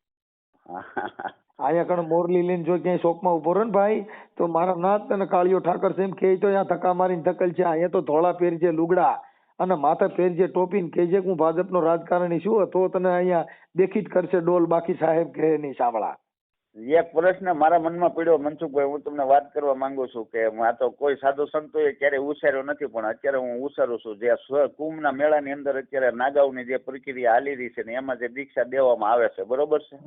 અહીંયા કણ મોરલી લઈને જો ક્યાંય શોકમાં ઉભો રહે ને ભાઈ તો મારા નાથ અને કાળિયો ઠાકર છે એમ કે તો અહીંયા ધક્કા મારીને ધકેલ છે. અહીંયા તો ધોળા પહેરજે લુગડા અને માથે પહેરજે ટોપી ને કહેજે હું ભાજપનો રાજકારણી છું તો તને અહીંયા દેખીત કરશે ડોલ. બાકી સાહેબ કહે નહીં સાંભળા. એક પ્રશ્ન મારા મનમાં પડ્યો મનસુખભાઈ, હું તમને વાત કરવા માંગુ છું કે આ તો કોઈ સાધુ સંતોએ ક્યારે ઉછાર્યો નથી પણ અત્યારે હું ઉછારું છું. જે કુંભના મેળાની અંદર અત્યારે નાગાવની જે પ્રક્રિયા હાલી રહી છે ને એમાં જે દીક્ષા દેવામાં આવે છે બરોબર છે.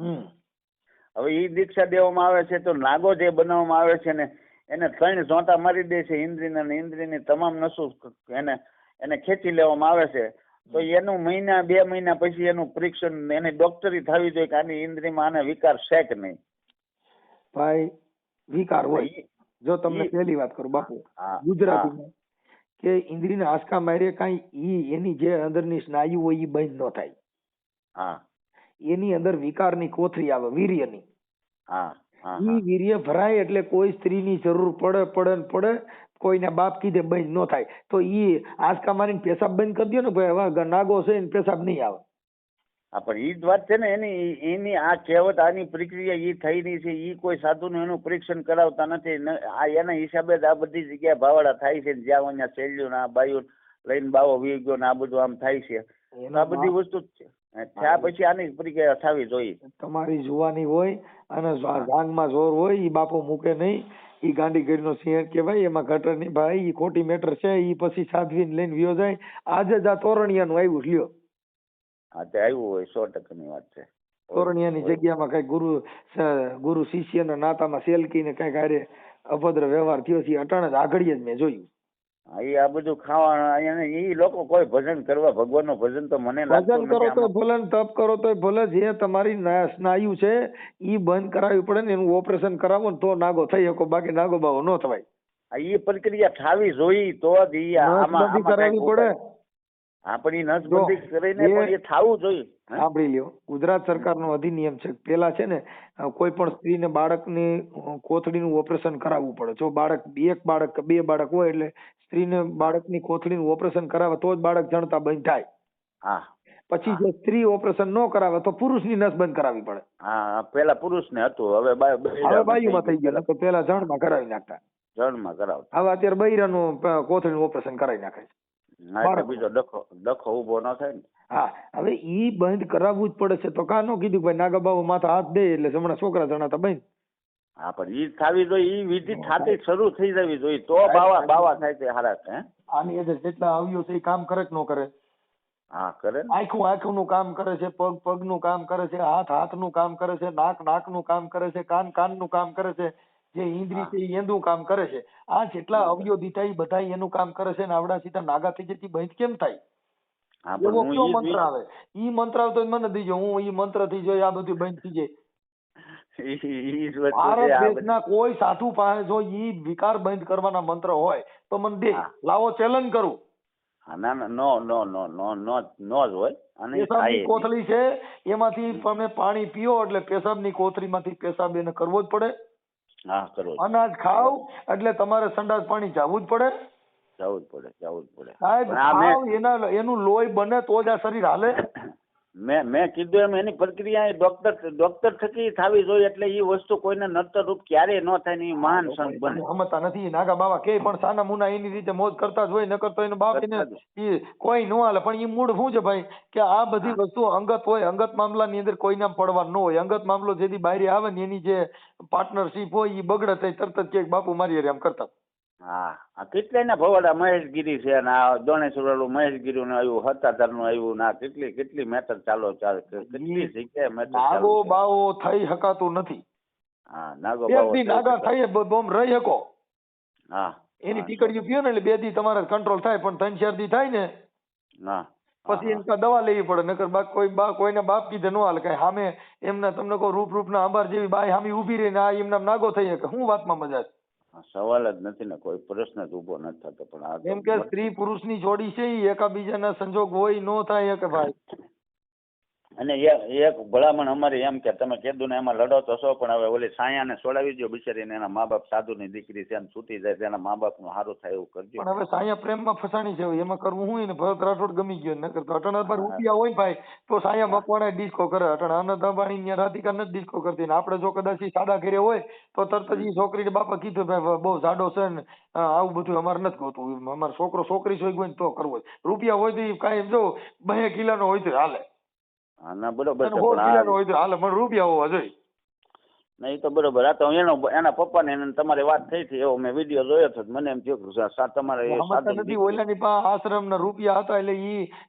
હવે એ દીક્ષા દેવામાં આવે છે તો નાગો જે બનાવવામાં આવે છે ને એને 3 ઝોંટા મારી દે છે. ઇન્દ્રીની તમામ નસું એને ખેંચી લેવામાં આવે છે. તો એનું 2 મહિના પછી એનું પરીક્ષણ એની ડોક્ટરી થવી જોઈએ કે આની ઇન્દ્રિયમાં આને વિકાર છે કે નહીં. ભાઈ વિકાર હોય જો તમને પહેલી વાત કરું બાપુ હા ગુજરાતીમાં કે ઇન્દ્રિયના આંચકા મારે કાંઈ ઈ એની જે અંદરની સ્નાયુ હોય ઈ બંધ ન થાય. હા એની અંદર વિકારની કોથળી આવે વીર્યની. હા હા ઈ વીર્ય ભરાય એટલે કોઈ સ્ત્રીની જરૂર પડે ને પડે, કોઈના બાપ કીધે બંધ ન થાય. તો ઈ આંચકા મારીને પેશાબ બંધ કરી દો ને ભાઈ, હવે નાગો છે ને પેશાબ નહીં આવે. હા પણ ઈ જ વાત છે ને, એની આ કહેવત, આની પ્રક્રિયા ઈ થઈ રહી છે. ઈ કોઈ સાધુને એનું પરીક્ષણ કરાવતા નથી. આ એના હિસાબે જ આ બધી જગ્યાએ ભાવાડા થાય છે. જ્યાં અહીંયા શેલ્યું ને આ બાયું લઈને બાવો વી ગયો ને આ બધું આમ થાય છે. આ બધી વસ્તુ જ છે. ત્યાં પછી આની પ્રક્રિયા થવી જોઈએ. તમારી જુવાની હોય અને જાંગમાં જોર હોય, ઈ બાપો મૂકે નહીં. ઈ ગાંડીગીરીનો સિંહ કહેવાય. એમાં ઘટર નહીં ભાઈ, ઈ ખોટી મેટર છે. ઈ પછી સાધવીને લઈને વ્યો જાય. આજે જ આ તોરણિયાનું આવ્યું લ્યો. હા તે આવ્યું હોય, 100% વાત છે. તોરણિયાની જગ્યામાં કઈ ગુરુ શિષ્યના નાતામાં સેલકીને કઈક હારે અભદ્ર વ્યવહાર થયો છે. અટાણે જ આગળ જ મેં જોયું. આ બધું ખાવા ઈ લોકો કોઈ ભજન કરવા, ભગવાનનું ભજન તો મને લાગતું ભજન કરો તો ભલે, તપ કરો તો ભલે, જે તમારી સ્નાયુ છે ઈ બંધ કરાવવી પડે ને, એનું ઓપરેશન કરાવો ને તો નાગો થઈ શકો, બાકી નાગો બાવો ન થવાય. એ પ્રક્રિયા થાવી જોઈ તો જ ઈ આમાં કરાવવી પડે. હા પણ ઈ નસબંધી કરીને પણ એ થાવું જોઈએ. સાંભળી લ્યો, ગુજરાત સરકારનો અધિનિયમ છે. પેલા છે ને કોઈ પણ સ્ત્રીને બાળકની કોથળીનું ઓપરેશન કરાવવું પડે. જો બાળક એક બાળક કે બે બાળક હોય એટલે સ્ત્રીને બાળકની કોથળીનું ઓપરેશન કરાવે તો જ બાળક જણતા બંધ થાય. હા પછી જો સ્ત્રી ઓપરેશન ન કરાવે તો પુરુષની નસ બંધ કરાવવી પડે. હા પેલા પુરુષને હતું, હવે બાયુમાં થઈ ગયું. તો પેલા જણમાં કરાવી નાખતા, જણમાં કરાવતા. હવે અત્યારે બૈરાનું કોથળીનું ઓપરેશન કરાવી નાખે છે. બીજો ડખો ઉભો ન થાય ને. હા, હવે ઈ બંધ કરાવવું જ પડે છે. તો કા નો કીધું ભાઈ નાગા બાબુ માથા હાથ દે એટલે હમણાં છોકરા જણાતા બંધ. હા પણ ઈ થાવી જોઈએ, ઈ વિધિ થાતી શરૂ થઈ જવી જોઈએ તો બાવા થાય તે હારા છે. આની અંદર જેટલા આવ્યો છે એ કામ કરે કે ન કરે? હા કરે. આંખું નું કામ કરે છે, પગ નું કામ કરે છે, હાથ નું કામ કરે છે, નાક નું કામ કરે છે, કાન નું કામ કરે છે. જે ઇન્દ્રિય છે એનું કામ કરે છે. આ જેટલા અવયવ દીધા એ બધા એનું કામ કરે છે ને આવડા સીધા નાગા થઈ જતી બંધ કેમ થાય? એવો કયો મંત્ર આવે? ઈ મંત્ર આવતો મને દીજો, હું ઈ મંત્ર થી જોઈ આ બધું બંધ થઈ જાય. ભારત દેશના કોઈ સાધુ પાસે જો ઈ વિકાર બંધ કરવાના મંત્ર હોય તો મને દે, લાવો ચેલેન્જ કરું. ના ના નો જ હોય. અને પેશાબની કોથળી છે એમાંથી તમે પાણી પીઓ એટલે પેશાબની કોથળીમાંથી પેશાબ એને કરવો જ પડે. હા કરો. અનાજ ખાવ એટલે તમારે સંડાસ પાણી જવું જ પડે. જવું જ પડે. સાહેબ એનું લોહી બને તો જ આ શરીર હાલે. મેં કીધું એમ એની પ્રક્રિયા ડોક્ટર થકી થવી જોઈએ. એટલે એ વસ્તુ કોઈને નડતર રૂપ ક્યારેય ન થાય ને મહાન સંત બને. સમજતા નથી નાગા બાબા કે પણ સાના મુના એની રીતે મોજ કરતા જ હોય, ન કરતો એનો બાપ એને કોઈ ન હાલે. પણ એ મૂળ શું છે ભાઈ કે આ બધી વસ્તુ અંગત હોય. અંગત મામલાની અંદર કોઈ નામ પડવા ન હોય. અંગત મામલો જેથી બહાર આવે ને એની જે પાર્ટનરશીપ હોય એ બગડે થાય તરત જ કે બાપુ મારી એમ કરતા. હા કેટલાય ભવાડા મહેશગીરી છે ને આ દોણેશ્વર વાળું મહેશગીરી નું આવ્યું, હતાધાર નું આવ્યું ના કેટલી મેટર ચાલે કેટલી જગ્યાએ મેટર. નાગો બાવો થઈ શકાતું નથી. હા નાગો બાવો નાગા થઈ બોમ રહી શકો. હા એની ટીકડીઓ પીઓ ને એટલે 2 દી તમારે કંટ્રોલ થાય. પણ 3-4 દી થાય ને પછી એને દવા લેવી પડે. નકર કોઈને બાપ કીધે ન હાલે. કઈ સામે એમને તમને કહો રૂપના અંબાર જેવી બાઈ સામે ઉભી રહીને આ એમના નાગો થઈ શકે. શું વાતમાં મજા છે? સવાલ જ નથી ને, કોઈ પ્રશ્ન જ ઉભો નથી થતો. પણ એમ કે સ્ત્રી પુરુષ ની જોડી છે એકાબીજાના સંજોગ હોય ન થાય કે ભાઈ. અને એક ભલામણ અમારે એમ કે તમે કીધું ને એમાં લડો તો છો, પણ હવે ઓલી સાયાને છોડાવી દો બિચારીને. એના મા બાપ સાધુની દીકરી છે, છૂટી જાય તેના મા બાપ નું સારું થાય એવું કરજો. પણ હવે સાયા પ્રેમમાં ફસાણી છે, એમાં કરવું હું ને ભરત રાઠોડ ગમી ગયો. નકર તો અટણ પર રૂપિયા હોય ભાઈ તો સાયા મકવાણા ડિસ્કો કરે. અટણ આનંદ અંબાણી ને રાધિકા નથી ડિસ્કો કરતી. ને આપણે જો કદાચ સાદા ઘરે હોય તો તરત જ છોકરીને બાપા કીધું ભાઈ બહુ જાડો છે ને આવું બધું અમારે નથી ગોતું. અમારે છોકરો છોકરી જોઈ હોય તો કરવો. રૂપિયા હોય તો કાંઈ જો 2 કિલોનો હોય તો હાલે. ના બરોબર છે, હોય તો હાલે, પણ રૂપિયા હોવા જોઈએ. નહીં તો બરોબર. આ તો એના પપ્પાને તમારી વાત થઈ હતી એવો મેં વિડીયો જોયો હતો. મને એમ થયું તમારે નથી ઓલાની પાસે આશ્રમ ના રૂપિયા હતા એટલે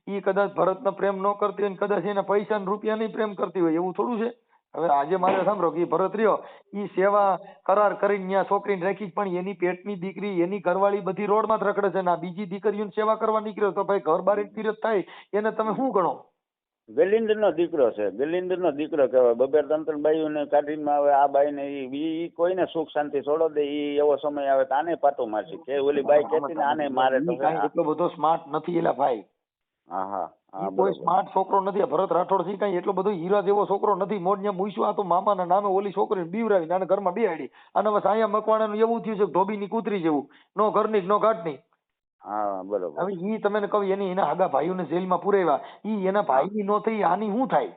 ઈ કદાચ ભરત ને પ્રેમ ન કરતી હોય, કદાચ એના પૈસા ને રૂપિયા નહીં પ્રેમ કરતી હોય એવું થોડું છે. હવે આજે મારે સાંભળો કે ભરત રહ્યો ઈ સેવા કરાર કરીને ત્યાં છોકરીને રાખી, પણ એની પેટની દીકરી એની ઘરવાળી બધી રોડમાં જ રખડે છે ને આ બીજી દીકરીઓની સેવા કરવા નીકળ્યો તો ભાઈ ઘર બારી પીરત થાય એને તમે શું ગણો? ગલિન્દર નો દીકરો છે, ગલિન્દર નો દીકરો કહેવાય. બબે ત્રણ બાઈઓને કાઢીને આવે આ બાઈ ને ઈ કોઈને સુખ શાંતિ છોડો દે. ઈ એવો સમય આવે તો આને પાટો મારશે કે ઓલી બાઈ કેતી ને આને મારે તો એટલો બધો સ્માર્ટ નથી એલા ભાઈ. હા હા હા કોઈ સ્માર્ટ છોકરો નથી. ભરત રાઠોડ થી કઈ એટલો બધો હીરા જેવો છોકરો નથી. મોઢ મૂઈશું આ તો મામાના નામે ઓલી છોકરીને બીવરાવી નાના ઘરમાં બેહાડી. અને હવે સાયા મકવાણાનું એવું થયું છે કે ધોબીની કૂતરી જેવું, નો ઘરની નો ઘાટની. હા બરોબર. હવે ઈ તમે કહું એના હગા ભાઈઓને જેલમાં પુરાવ્યા, ઈ એના ભાઈની નો થઈ આની શું થાય?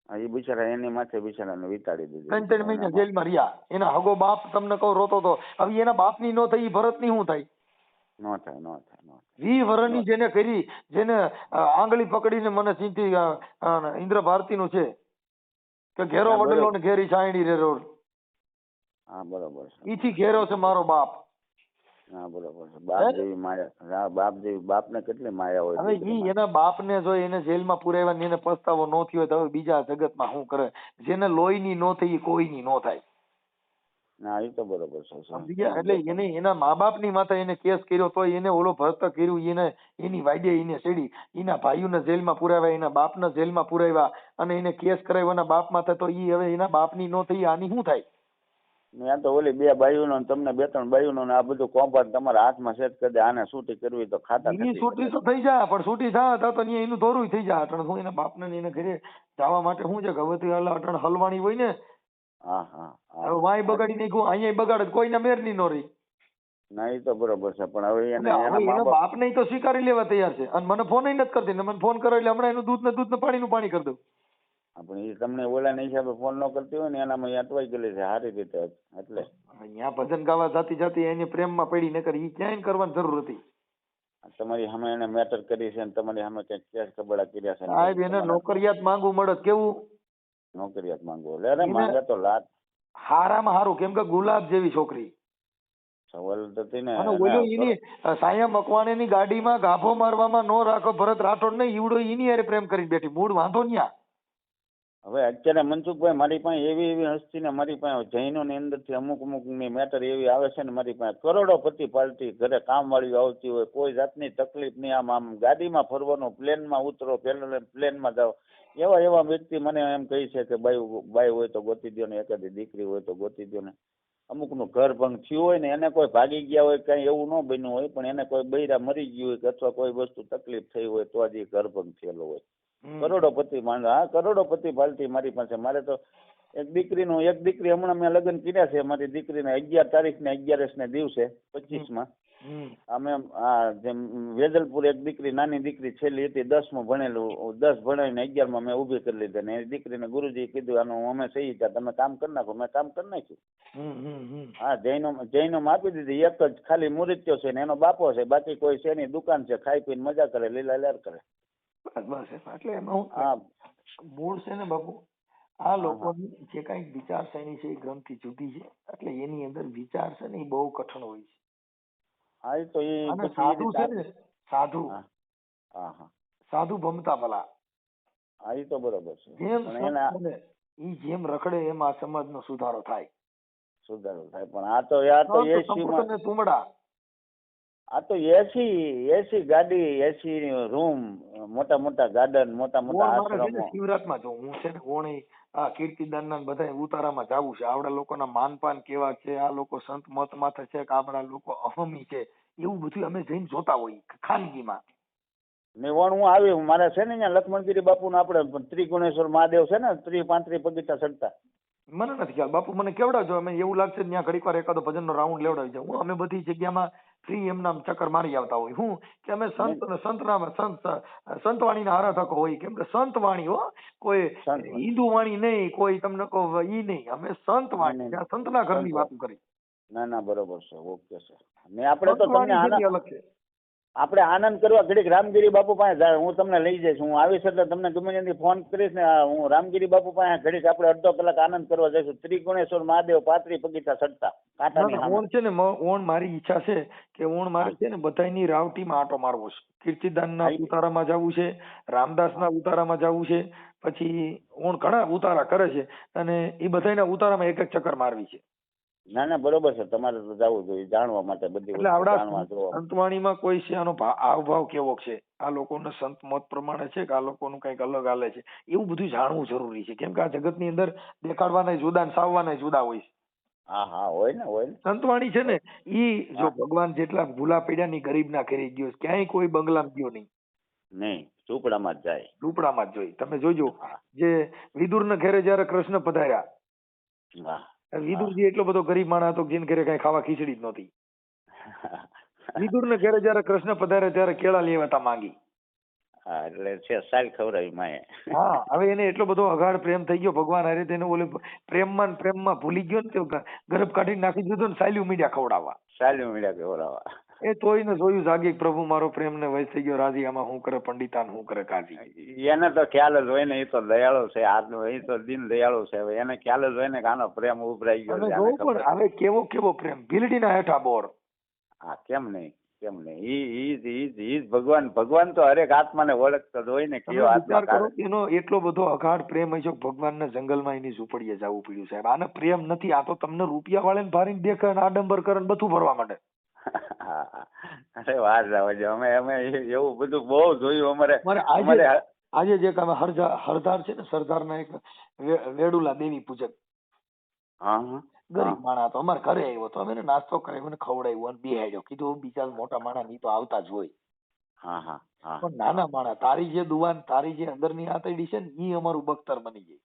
એ બિચારા એની માથે બિચારાને વિતાડી દીધું. 3 મહિના જેલમાં રહ્યા. એના હગો બાપ તમને કહું રોતો તો. હવે એના બાપની નો થઈ ભરતની શું થાય? નો થાય નો થાય. 20 વર્ષની જેને કરી, જેને આંગળી પકડીને મને સીધી ઇન્દ્ર ભારતીનું છે કે ઘેરો વડલો ને ઘેરી છાયડી રે રોડ. હા બરોબર. ઈથી ઘેરો છે મારો બાપ. હા બરોબર છે. બાપ જેવી માયા, બાપ જેવી બાપને કેટલી માયા હોય. હવે ઈ એના બાપને જો એને જેલમાં પુરાવ્યા ને એને પસ્તાવો નો થયો તો હવે બીજા જગતમાં શું કરે? જેને લોહીની નો થઈ કોઈની નો થાય. ના એ તો બરોબર છે. સમજી ગયા? એટલે એને એના મા બાપની માથે એને કેસ કર્યો તો એને ઓલો ભરત કર્યું, એને એની વાડે એને સેડી, એના ભાઈઓને જેલમાં પુરાવ્યા, એના બાપને જેલમાં પુરાવ્યા અને એને કેસ કરાવ્યો એના બાપ માથે. તો ઈ હવે એના બાપની નો થઈ આની શું થાય? ત્યાં તો ઓલી 2 બાઈઓનો તમને 2-3 બાઈઓનો આ બધું કોમ્પાઉન્ડ તમારા હાથમાં સેટ કરી દે. આને છૂટી કરવી તો ખાતા એની છૂટી તો થઈ જાય, પણ છૂટી થાય તો એનું દોરું થઈ જાય. અટણ હું એના બાપને એને ઘરે જવા માટે શું છે કે હવે અટણ હલવાણી હોય ને. હા હા. હવે વાય બગાડી નાખ્યું, અહીંયા બગાડે કોઈના મેરની નો રહી. ના એ તો બરોબર છે, પણ હવે એના બાપ ને તો સ્વીકારી લેવા તૈયાર છે. અને મને ફોન નથી કરતી ને મને ફોન કરો એટલે હમણાં એનું દૂધ ને પાણીનું પાણી કરી દઉં. પણ એ તમને ઓલાના હિસાબે ફોન ન કરતી હોય ને એનામાં અટવાઈ ગયેલી છે સારી રીતે. એટલે અહીંયા ભજન ગાવા જાતી એને પ્રેમમાં પડી ન કરી, ઈ ક્યાંય કરવાની જરૂર હતી. તમારી સામે એને મેટર કરી છે ને તમારી સામે કઈક કેસ કબડા કર્યા છે. સાહેબ એને નોકરિયાત માંગવું મળે કેવું? નોકરિયાત માંગવો લે માંગે તો લાત હારામાં હારું, કેમ કે ગુલાબ જેવી છોકરી. સવાલ તો ને એની સાયા મકવાણીની ગાડીમાં ગાભો મારવામાં નો રાખો ભરત રાઠોડ ને ઈવડો એની હારે પ્રેમ કરી બેઠી. મૂળ વાંધો ન્યા. હવે અત્યારે મનસુખભાઈ મારી પાસે એવી હસ્તી ને મારી પાસે જૈનો ની અંદર થી અમુક ની મેટર એવી આવે છે ને મારી પાસે કરોડોપતિ પાર્ટી ઘરે કામ વાળી આવતી હોય, કોઈ જાતની તકલીફ નહીં. આમ ગાડીમાં ફરવાનું, પ્લેનમાં ઉતરો, પ્લેનમાં જાઓ. એવા વ્યક્તિ મને એમ કહી છે કે બાઈ હોય તો ગોતી દો ને, એકાદી દીકરી હોય તો ગોતી દો ને. અમુક નું ઘર ભંગ થયું હોય ને, એને કોઈ ભાગી ગયા હોય, કઈ એવું ન બન્યું હોય, પણ એને કોઈ બૈરા મરી ગયું હોય અથવા કોઈ વસ્તુ તકલીફ થઈ હોય તો જ ઘર ભંગ થયેલો હોય. કરોડોપતિ માંગે. હા કરોડોપતિ પાર્ટી મારી પાસે. મારે તો એક દીકરી હમણાં મેં લગ્ન કર્યા છે. મારી દીકરીને 11 તારીખ ને 11 ને દિવસે 25 અમે જેમ વેજલપુર એક દીકરી, નાની દીકરી છેલ્લી હતી, 10મું ભણેલું, 10 ભણાવીને 11માં મેં ઉભી કરી લીધી. ને એ દીકરીને ગુરુજી કીધું આનું અમે સહી ત્યાં તમે કામ કરી નાખો. મેં કામ કરી નાખ્યું. હા જૈનો આપી દીધી. એક જ ખાલી મુરીત્યો છે ને એનો બાપો છે, બાકી કોઈ છે નહીં. દુકાન છે, ખાઈ પીને મજા કરે, લીલા લેર કરે. બસ એટલે એમાં મૂળ છે ને બાપુ, આ લોકોની જે કઈ વિચારસરણી છે એ ગ્રંથિ જુદી છે. એટલે એની અંદર વિચાર છે ને એ બહુ કઠણ હોય છે. હા એ તો સાધુ છે ને, સાધુ સાધુ ભમતા ભલા. હા એ તો બરોબર છે. જેમ રખડે એમ આ સમાજનો સુધારો થાય. પણ આ તો એસી તુમડા, આ તો એસી ગાડી, એસી રૂમ, મોટા મોટા ગાર્ડન, મોટા મોટા આશ્રમો. શિવરાતમાં જો હું છે ને ઓણી આ કીર્તિદાન ના બધા ઉતારામાં જાવું છે. આવડા લોકોના માનપાન કેવા છે, આ લોકો સંત મત માથે છે કે આપડા લોકો અહમી છે, એવું બધું અમે જઈને જોતા હોઈએ ખાનગીમાં. નિવાણ હું આવી મારે છે ને અહીંયા લક્ષ્મણગીરી બાપુ ને આપડે ત્રિગુણેશ્વર મહાદેવ છે ને, 35 પગથિયા ચડતા. મને નથી ખ્યાલ બાપુ, મને કેવડાવજો. અમે એવું લાગશે ત્યાં ઘડીક વાર એકાદો ભજનનો રાઉન્ડ લેવડાવી જાવ. અમે બધી જગ્યામાં ફ્રી એમના ચક્કર મારી આવતા હોય. હું કે અમે સંતવાણીના આરાધકો હોય, કેમ કે સંતવાણી હો, કોઈ હિન્દુ વાણી નહીં, કોઈ તમને કહો ઈ નહીં. અમે સંતવાણી, સંતના ઘરની વાતો કરી. ના બરોબર છે, ઓકે છે. ને આપણે તો તમને અલગ છે. આપણે આનંદ કરવા ઘડીક રામગીરી બાપુ પાસે જાય, હું તમને લઈ જઈશ. હું આવીશ એટલે તમને ગમે ત્યાંથી ફોન કરીશ ને. હું રામગીરી બાપુ પાસે ઘડીક આપણે અડધો કલાક આનંદ કરવા જઈશું. ત્રિગુણેશ્વર મહાદેવ 35 પગથિયા ચડતા કાંટાની ઓણ છે ને, ઓણ મારી ઈચ્છા છે કે ઓણ મારે છે ને બધાની રાવટીમાં આંટો મારવો છે. કીર્તિદાનના ઉતારામાં જવું છે, રામદાસના ઉતારામાં જવું છે, પછી ઓણ ઘણા ઉતારા કરે છે અને એ બધાના ઉતારામાં એક ચક્કર મારવી છે. ના ના બરોબર છે, તમારે તો જવું જોઈએ જાણવા માટે, બધી એટલે વસ્તુ આવડા જાણવા જોવા. સંતવાણીમાં કોઈ છે આનો હાવભાવ કેવો છે, આ લોકોનો સંત મત પ્રમાણે છે કે આ લોકોનું કઈક અલગ હાલે છે, એવું બધું જાણવું જરૂરી છે. કેમ કે આ જગતની અંદર દેખાડવાના જુદા ને સાવવાના જુદા હોય છે. હા હા હોય ને. સંતવાણી છે ને ઈ જો હા. ભગવાન જેટલા ભૂલા પડ્યા ની ગરીબ ના ઘરે ગયો છે. ક્યાંય કોઈ બંગલામાં ગયો નહીં, નહીં ઝૂંપડામાં જ જાય. ઝૂંપડામાં જ જોઈ. તમે જોજો હા જે વિદુર ના ઘરે જયારે કૃષ્ણ પધાર્યા, હા વિદુરજી એટલો બધો ગરીબ માણસ હતો કે જેને ઘરે કઈ ખાવા ખીચડી જ નહોતી. વિદુર ને ઘરે જયારે કૃષ્ણ પધાર્યા ત્યારે કેળા લેવા તા માંગી. હા એટલે છે સાલ ખવડાવી માએ. હા હવે એને એટલો બધો અગાઢ પ્રેમ થઈ ગયો ભગવાન હારે, તેને ઓલે પ્રેમમાં ભૂલી ગયો ને તો ગરબ કાઢી નાખી દીધો ને સાલ્યું મીડિયા ખવડાવવા. સાલ્યું મીડિયા ખવડાવવા. એ તોય ને જોયું જાગી પ્રભુ મારો પ્રેમ ને વશ થઈ ગયો રાજી, આમાં હું કરે પંડિતાન હું કરે કાજી. એને તો ખ્યાલ જ હોય ને, એ તો દયાળુ છે, આજનો એ તો દિન દયાળુ છે. હવે એને ખ્યાલ જ હોય ને કે આનો પ્રેમ ઉભરાઈ ગયો છે. પણ હવે કેવો પ્રેમ, ભીલડીના હેઠા બોર. હા કેમ નહીં. ઈ ભગવાન તો હરેક આત્માને ઓળખતો જ હોય ને. કયો આત્મા એનો એટલો બધો અગાઢ પ્રેમ હશે. ભગવાનના જંગલમાં એની ઝૂંપડીએ જવું પડ્યું સાહેબ. આને પ્રેમ નથી, આ તો તમને રૂપિયા વાળાને ભારીને દેખે, આડંબર કરે બધું ભરવા માંડે. અરે વાત જાવ, અમે એવું બધું બહુ જોયું. અમારે આજે જે તમે હરદાર છે ને, સરદારના એક વેડુલા દેવી પૂજક ગરીબ માણસ હતો, અમારે ઘરે આવ્યો તો, અમે નાસ્તો કરાવ્યો ને ખવડાવ્યો અને બેહાડ્યો. કીધું બીજા મોટા માણસ ની તો આવતા જ હોય, પણ નાના માણસ તારી જે દુવાન તારી જે અંદરની આતડી છે ને ઈ અમારું બખ્તર બની જાય.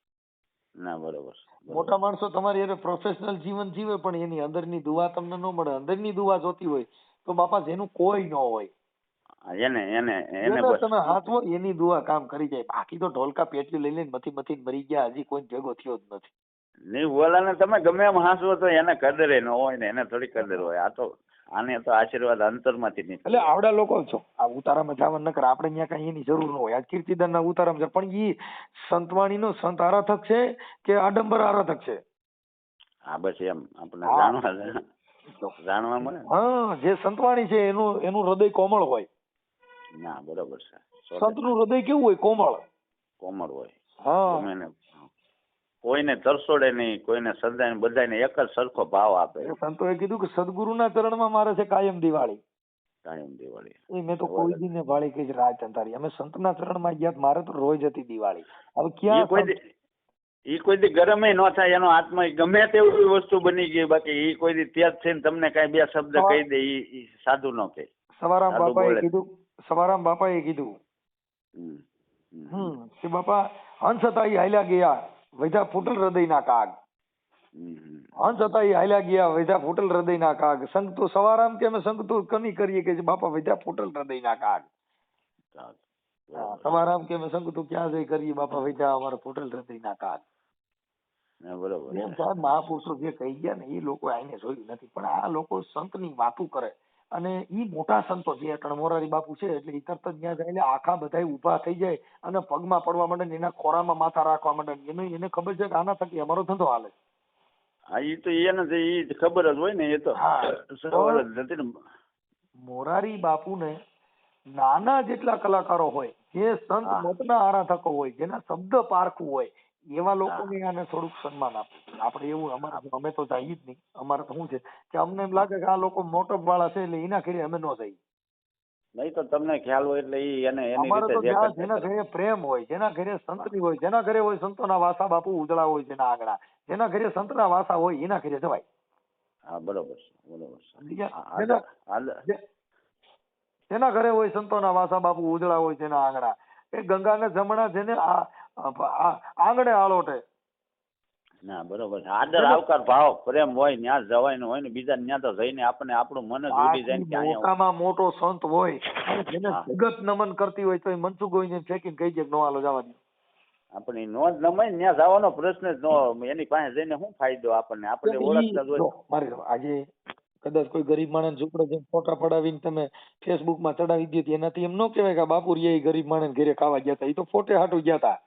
ના બરોબર. મોટા માણસો તમારી અરે પ્રોફેશનલ જીવન જીવે પણ એની અંદરની દુવા તમને ન મળે. અંદરની દુવા જોતી હોય તો બાપા જેનું કોઈ ન હોય એને તમે હાથવો એની દુઆ કામ કરી જાય. બાકી તો ઢોલકા પેટી લઈ લઈને મથી મરી ગયા, હજી કોઈ ભેગો થયો જ નથી. નહીં બોલાને તમે ગમે એમ હાંસવો તો એને કદરે ન હોય ને, એને થોડી કદર હોય. આ તો આને તો આશીર્વાદ અંતરમાંથી નીકળે. એટલે આવડા લોકો છો આ ઉતારામાં જવાનું ન કરે, આપણે ત્યાં કઈ એની જરૂર ન હોય. આ કીર્તિદાન ના ઉતારામાં છે, પણ ઈ સંતવાણી નો સંત આરાધક છે કે આડંબર આરાધક છે? હા બસ એમ આપણે જાણવા મળે. હા જે સંતવાણી છે એનું હૃદય કોમળ હોય. ના બરોબર છે. સંત નું હૃદય કેવું હોય? કોમળ હોય. હા કોઈને તરસોડે નહીં, કોઈને સદાય બધાને એક જ સરખો ભાવ આપે. સંતોએ કીધું કે સદગુરુના ચરણમાં મારે છે કાયમ દિવાળી. એ મેં તો કોઈ દી ને વાળી કઈ રાત અંધારી. અમે સંતના ચરણમાં ગયા, મારે તો રોજ હતી દિવાળી. હવે ક્યાં ઈ કોઈ દી ગરમે ન થાય, એનો આત્મા ગમે તેવી વસ્તુ બની ગઈ, બાકી ઈ કોઈ દી તેજ થઈને તમને કઈ બે શબ્દ કહી દે ઈ સાધુ ન કહે. સવારામ બાપાએ કીધું કે બાપા હંસ હતા ઈ હાલ્યા ગયા, વૈધા ફૂટલ હૃદયના કાગ. હંસ હતા ઈ હાલ્યા ગયા, વૈધા ફૂટલ હૃદયના કાગ. સંગ તો સવારામ કે અમે સંગ તો કમી કરીએ કે બાપા વૈધા ફૂટલ હૃદયના કાગ. સવારામ કે અમે સંગ તો ક્યાં જઈ કરીએ બાપા વૈધા અમારા ફૂટલ હૃદયના કાગ. બરોબર. એમ સાહેબ મહાપુરુષો જે કહી ગયા ને એ લોકો આઈને જોયું નથી, પણ આ લોકો સંતની વાતું કરે. અને ઈ મોટા સંતો જે મોરારી બાપુ છે એટલે ઈ તરત જ ત્યાં જાય આખા બધા ઉભા થઈ જાય અને પગમાં પડવા માંડે, એના ખોરામાં માથા રાખવા માંડે. એને ખબર છે કે આના થકી અમારો ધંધો હાલે. હા ઈ તો એને ખબર જ હોય ને. એ તો સવાલ જ નથી ને. મોરારી બાપુ ને નાના જેટલા કલાકારો હોય, જે સંત મતના આરાધકો હોય, જેના શબ્દ પારખું હોય, એવા લોકોને આને થોડુંક સન્માન આપવું. આપણે એવું અમે તો જઈએ જ નહીં. અમારે તો શું છે કે અમને એમ લાગે કે આ લોકો મોટપ વાળા છે એટલે એના ઘરે અમે ન જઈએ. નહીં તો તમને ખ્યાલ હોય એટલે અમારે તો જેના ઘરે પ્રેમ હોય, જેના ઘરે સંતની હોય, જેના ઘરે હોય સંતોના વાસા બાપુ ઉજળા હોય, જેના આંગણા, જેના ઘરે સંતના વાસા હોય એના ઘરે જવાય. હા બરોબર. જેના ઘરે હોય સંતોના વાસા બાપુ ઉજળા હોય, જેના આંગણા, એ ગંગાને જમણા જેને આંગણે આળોટે. ના બરોબર. આદર આવકાર ભાવ પ્રેમ હોય ત્યાં જવાય હોય ને, બીજા ત્યાં તો જઈને આપણે આપણું મન જ ઉડી જાય ને. મોટામાં મોટો સંત હોય જેને જગત નમન કરતી હોય તો એ મનસુખ ગોઈને ફેંકીને કહી દે નો હાલો જવા દો. આપણે નો જ નમાય ને ત્યાં જવાનો પ્રશ્ન જ ન. એની પાસે જઈને શું ફાયદો આપણને? આપણે ઓળખતા જ હોય. મારે આજે કદાચ કોઈ ગરીબ માણસ ઝૂંપડે જઈને ફોટા પડાવીને તમે ફેસબુકમાં ચડાવી દે, એનાથી એમ ન કહેવાય કે બાપુ રે ગરીબ માણસ ઘરે ખાવા ગયા હતા. એ તો ફોટે હાટું ગયા હતા.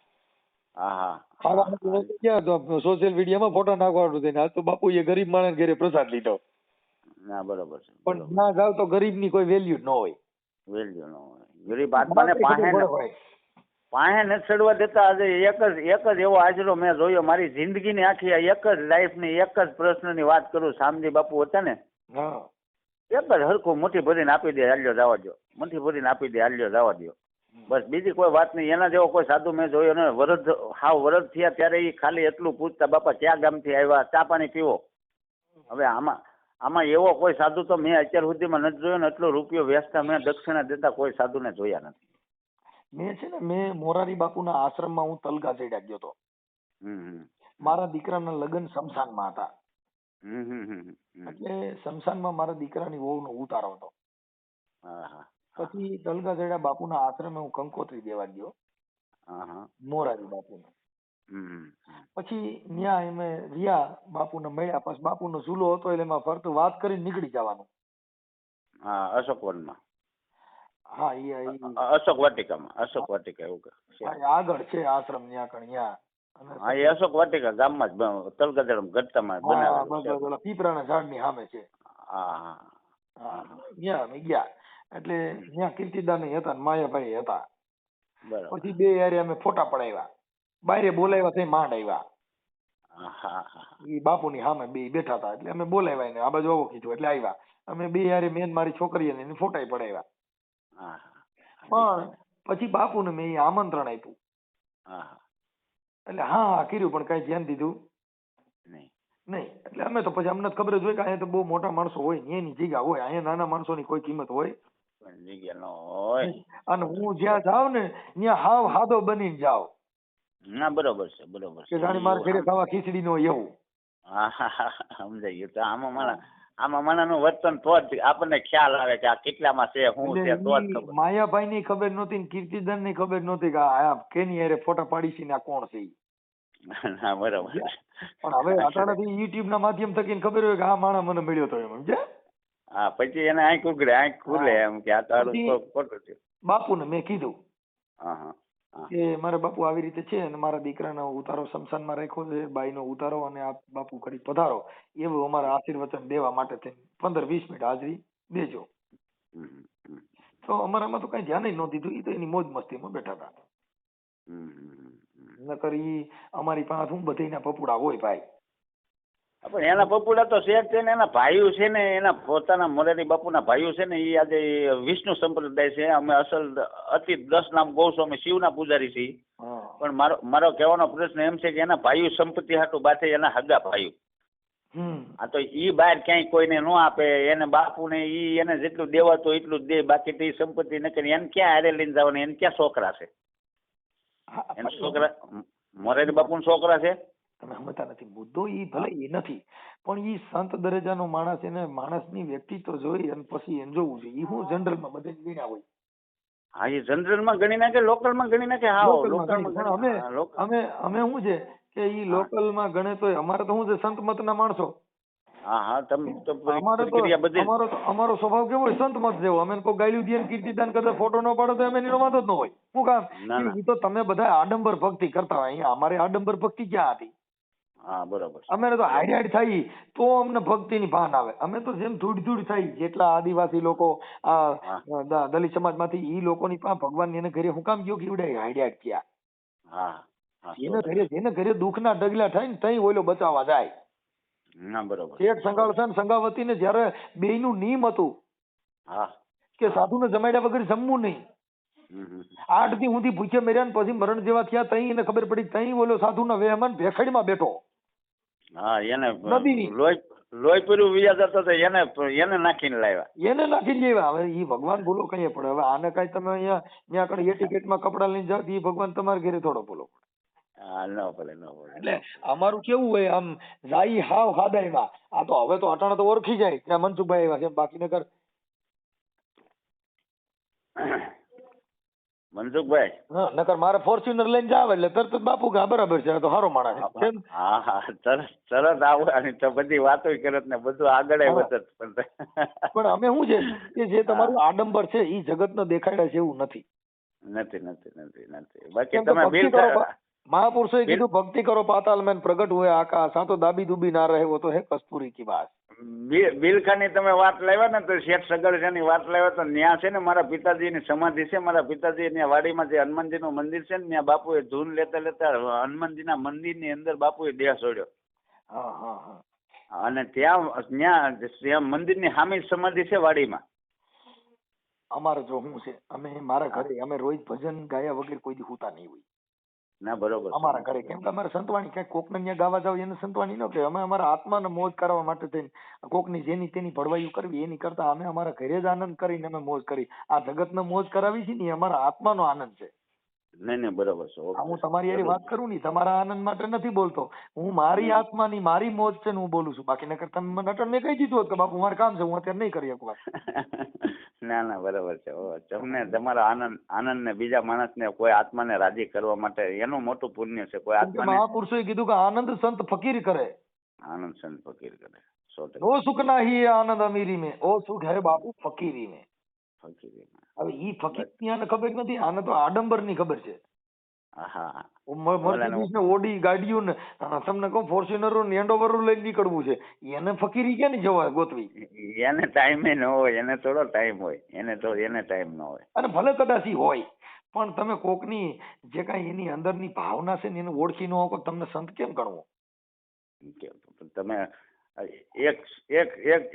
સોશિયલ મીડિયામાં ફોટા નાખવાનું થઈને આજ તો બાપુ એ ગરીબ માણસ ઘરે પ્રસાદ લીધો. ના બરોબર છે. પણ ના જાવ તો ગરીબ ની કોઈ વેલ્યુ ન હોય. વેલ્યુ ન હોય. ગરીબ આત્માને પાસે પાસે નથી ચડવા દેતા. આજે એક જ એવો આશરો મેં જોયો મારી જિંદગીની આખી એક જ લાઈફની એક જ પ્રશ્નની વાત કરું. શામજી બાપુ હતા ને, એક જ હરખું મુઠ્ઠી ભરીને આપી દે, હાલ્યો જવા દો, મુઠ્ઠી ભરીને આપી દે, હાલ્યો જવા દો, બસ બીજી કોઈ વાત નહીં. એના જેવો કોઈ સાધુ મેં જોયો ને. વરદ થયા ત્યારે એ ખાલી એટલું પૂછતા, બાપા ક્યાં ગામથી આવ્યા, ચા પાણી પીવો. હવે આમાં એવો કોઈ સાધુ તો મેં અત્યાર સુધીમાં નથી જોયો ને. એટલો રૂપિયો વેચતા મેં દક્ષિણા દેતા કોઈ સાધુને જોયા નથી. મેં છે ને મોરારી બાપુના આશ્રમમાં હું તલગા ચડ્યા ગયો હતો. મારા દીકરાના લગ્ન શમશાનમાં હતા. એટલે શમશાનમાં મારા દીકરાની વહુનો ઉતારો હતો. પછી તલગા ચડ્યા બાપુના આશ્રમે હું કંકોત્રી દેવા ગયો, મોરારી બાપુને. પછી ન્યા અમે રહ્યા, બાપુને મળ્યા. પછી બાપુનો ઝૂલો હતો એટલે એમાં ફરતું વાત કરીને નીકળી જવાનું. અશોકવનમાં. હા, અશોક વાટિકામાં. અશોક વાટિકા એવું આગળ છે આશ્રમ ન્યા કણ. હા, એ અશોક વાટિકા ગામમાં જ તલગા ગઢતામાં બનાવેલું છે. પીપળાના ઝાડની સામે છે. હા, ત્યાં અમે ગયા. એટલે ત્યાં કીર્તિદાન હતા ને માયાભાઈ હતા. બરાબર. પછી બે યારે અમે ફોટા પડાવ્યા. બારે બોલાવ્યા તે માંડ આવ્યા. એ બાપુની સામે બે બેઠા હતા એટલે અમે બોલાવ્યા ને આ બાજુ આવો કીધું એટલે આવ્યા. અમે બે યારે મેન મારી છોકરીને ફોટા પડાવ્યા. પણ પછી બાપુને મેં આમંત્રણ આપ્યું. એટલે હા કર્યું પણ કઈ ધ્યાન દીધું નહીં. એટલે અમે તો પછી અમને ખબર જ હોય કે અહીંયા તો બહુ મોટા માણસો હોય ને એની જગ્યા હોય. અહીંયા નાના માણસોની કોઈ કિંમત હોય અને હું જ્યાં જાઉં ને ત્યાં હાવ હાદો બનીને જાવ. ના, બરોબર છે, બરોબર છે. કે જાણે મારે ઘરે ખાવા ખીચડી નો એવું. સમજાઈ ગયું. તો આમાં માણાનું વર્તન તો જ આપણને ખ્યાલ આવે કે આ કેટલામાં છે, શું છે, તો જ ખબર. માયાભાઈ ની ખબર નહોતી ને કીર્તિદાન ની ખબર નહોતી કે આ કેની હારે ફોટા પાડી છે ને આ કોણ છે. ના, બરોબર. પણ હવે અચાનક યુટ્યુબ ના માધ્યમ થકી ખબર હોય કે આ માણસ મને મળ્યો તો એમ સમજે. હા, પછી એને આંખ ઉઘડે, આંખ ખુલે એમ કે આ તારું ખોટું છે. બાપુને મેં કીધું કે મારા બાપુ આવી રીતે છે અને મારા દીકરાનો ઉતારો શમશાનમાં રાખ્યો છે, બાઈનો ઉતારો, અને આ બાપુ ઘડી પધારો એવું અમારા આશીર્વચન દેવા માટે થઈને 15-20 મિનિટ હાજરી દેજો. તો અમારામાં તો કઈ ધ્યાન જ ન દીધું. એ તો એની મોજ મસ્તીમાં બેઠા હતા. નકર ઈ અમારી પાસે હું બધાના પપુડા હોય ભાઈ. પણ એના પપુડા તો શેર છે ને, એના ભાઈઓ છે ને, એના પોતાના મોરારી બાપુના ભાઈઓ છે ને, એ આજે વિષ્ણુ સંપ્રદાય છે. અમે અસલ અતિ 10 નામ ગૌસ્વામી શિવના પૂજારી છીએ. પણ મારો કહેવાનો પ્રશ્ન એમ છે કે એના ભાઈઓ સંપત્તિ હાટું બાથે, એના હગા ભાઈઓ. આ તો ઈ બહાર ક્યાંય કોઈને ન આપે. એને બાપુને એને જેટલું દેવાતું એટલું જ દે, બાકી તો એ સંપત્તિ ન કરી. એને ક્યાં હારે લઈને જવાનું? એને ક્યાં છોકરા છે? એના છોકરા મોરારી બાપુના છોકરા છે. તમે સમજતા નથી. મુદ્દો ઈ ભલે એ નથી, પણ ઈ સંત દરજાનો માણસ, એને માણસની વ્યક્તિત્વ જોઈ અને પછી એને જોવું જોઈએ. ઈ હું જનરલમાં બધે ગણ્યા હોય. હા, એ જનરલમાં ગણી નાખે, લોકલમાં ગણી નાખે. હા, અમે શું છે કે ઈ લોકલમાં ગણે તો અમારે તો શું છે સંત મતના માણસો. અમારો સ્વભાવ કેવો હોય? સંત મત જેવો. અમે કોઈ ગાયલું દે કીર્તિદાન કરતા ફોટો ન પાડો તો અમે એનો વાંધો જ ન હોય. શું કામ? ઈ તો તમે બધા આડંબર ભક્તિ કરતા હોય. અહીંયા અમારે આડંબર ભક્તિ ક્યાં હતી? બરોબર. અમે તો હાઈડ થઈ તો અમને ભક્તિની ભાન આવે. અમે તો જેમ ધૂળ ધૂળ થઈ, જેટલા આદિવાસી લોકો આ દલિત સમાજમાંથી ઈ લોકોની પાસે ભગવાન એને ઘરે હું કામ ગયો કે ઉડે હાઈડ ગયા. જેને ઘરે દુઃખના ડગલા થાય ને તઈ ઓલો બચાવવા જાય. ના, બરોબર. શેઠ સંગાળસન સંગાવતી ને જયારે બેયનું નિયમ હતું કે સાધુને જમાડ્યા વગર જમવું નહીં. 8 દી સુધી ભૂખ્યા મર્યા ને પછી મરણ જેવા થયા. તઈ એને ખબર પડી, તઈ ઓલો સાધુના વેહમાન ભેખડીમાં બેઠો. એને લોહી પૂરું વિયા જતો તો એને નાખીને લાવ્યા. એને નાખીને લાવ્યા. હવે ઈ ભગવાન બોલો કઈ પડે? હવે આને કઈ તમે અહીંયા ત્યાં કઈ એટિકેટમાં કપડા લઈને જાવ ઈ ભગવાન તમારા ઘરે થોડો બોલો. એટલે અમારું કેવું હોય, આમ જાય હાવ હાદાઈમાં. આ તો હવે તો અટાણા તો ઓળખી જાય ત્યાં મનસુખભાઈ આવ્યા છે, બાકી નકર મનસુખભાઈ નકર મારે ફોર્ચ્યુનર લઈને જાવ એટલે તરત જ બાપુ કે બરાબર છે, તો સારો માણસ છે. તરત આવવાની તો બધી વાતો કરત ને બધું આગળ વધત. પણ અમે શું છે કે જે તમારું આડંબર છે એ જગતને દેખાડ્યા છે એવું નથી. બાકી તમે મહાપુરુષોએ કીધું ભક્તિ કરો પાતાલ મેં પ્રગટ હોય આકાશ, આ તો દાબી દુબી ના રહે વો તો હે કસ્તુરી કી બાત. બિલખાની તમે વાત લાવ્યા ને તો શેઠ સગડજાની વાત લાવ્યા તો ત્યાં છે ને મારા પિતાજીની સમાધિ છે. મારા પિતાજી ત્યાં વાડીમાં જે હનુમાનજીનું મંદિર છે ને ત્યાં બાપુએ ધૂન લેતા લેતા હનુમાનજીના મંદિરની અંદર બાપુએ દેહ છોડ્યો. અને ત્યાં મંદિરની સામે સમાધિ છે વાડીમાં. અમારે જો શું છે, અમે મારા ઘરે અમે રોજ ભજન ગાયા વગર કોઈ દી હુતા નહીં હોય. ના બરોબર. અમારા ઘરે કેમ કે અમારે સંતવાણી ક્યાંક કોકને ત્યાં ગાવા જાવ એને સંતવાણી ન કે અમે અમારા આત્માને મોજ કરવા માટે થઈને કોકની જેની તેની ભળવાયું કરવી એની કરતા અમે અમારા ઘરે જ આનંદ કરીને અમે મોજ કરી. આ જગતને મોજ કરાવી છે ને એ અમારા આત્માનો આનંદ છે. નહીં બરોબર છે. હું તમારી હારે વાત કરું ની તમારા આનંદ માટે નથી બોલતો. હું મારી આત્માની મારી મોજ છે ને હું બોલું છું. બાકી નકર તમે મને અટલ મેં કહી દીધું હોત કે બાપુ મારે કામ છે, હું અત્યારે નહીં કરી શકું. ના બરોબર છે. તમને તમારા આનંદ ને બીજા માણસને કોઈ આત્માને રાજી કરવા માટે એનું મોટું પુણ્ય છે. કોઈ આત્માને મહાપુરુષોએ કીધું કે આનંદ સંત ફકીર કરે. આનંદ સંત ફકીર કરે. ઓ સુખ નાહી આનંદ અમીરી में, ઓ સુખ હે બાપુ ફકીરી में. હવે ઈ ફકીર ની ખબર નથી, આને તો આડંબર ની ખબર છે. મર્સિડીઝ ને ઓડી ગાડીઓ ને તમને કહું ફોર્ચ્યુનરો એન્ડોવર લઈને નીકળવું છે, એને ફકીરી ક્યાં ની જવા ગોતવી? એને ટાઈમ ન હોય, એને થોડો ટાઈમ હોય, એને ટાઈમ ન હોય. અને ભલે કદાચ હોય પણ તમે કોકની જે કાંઈ એની અંદરની ભાવના છે ને એને ઓળખી ન હોય તમને સંત કેમ ગણવો? તમે એક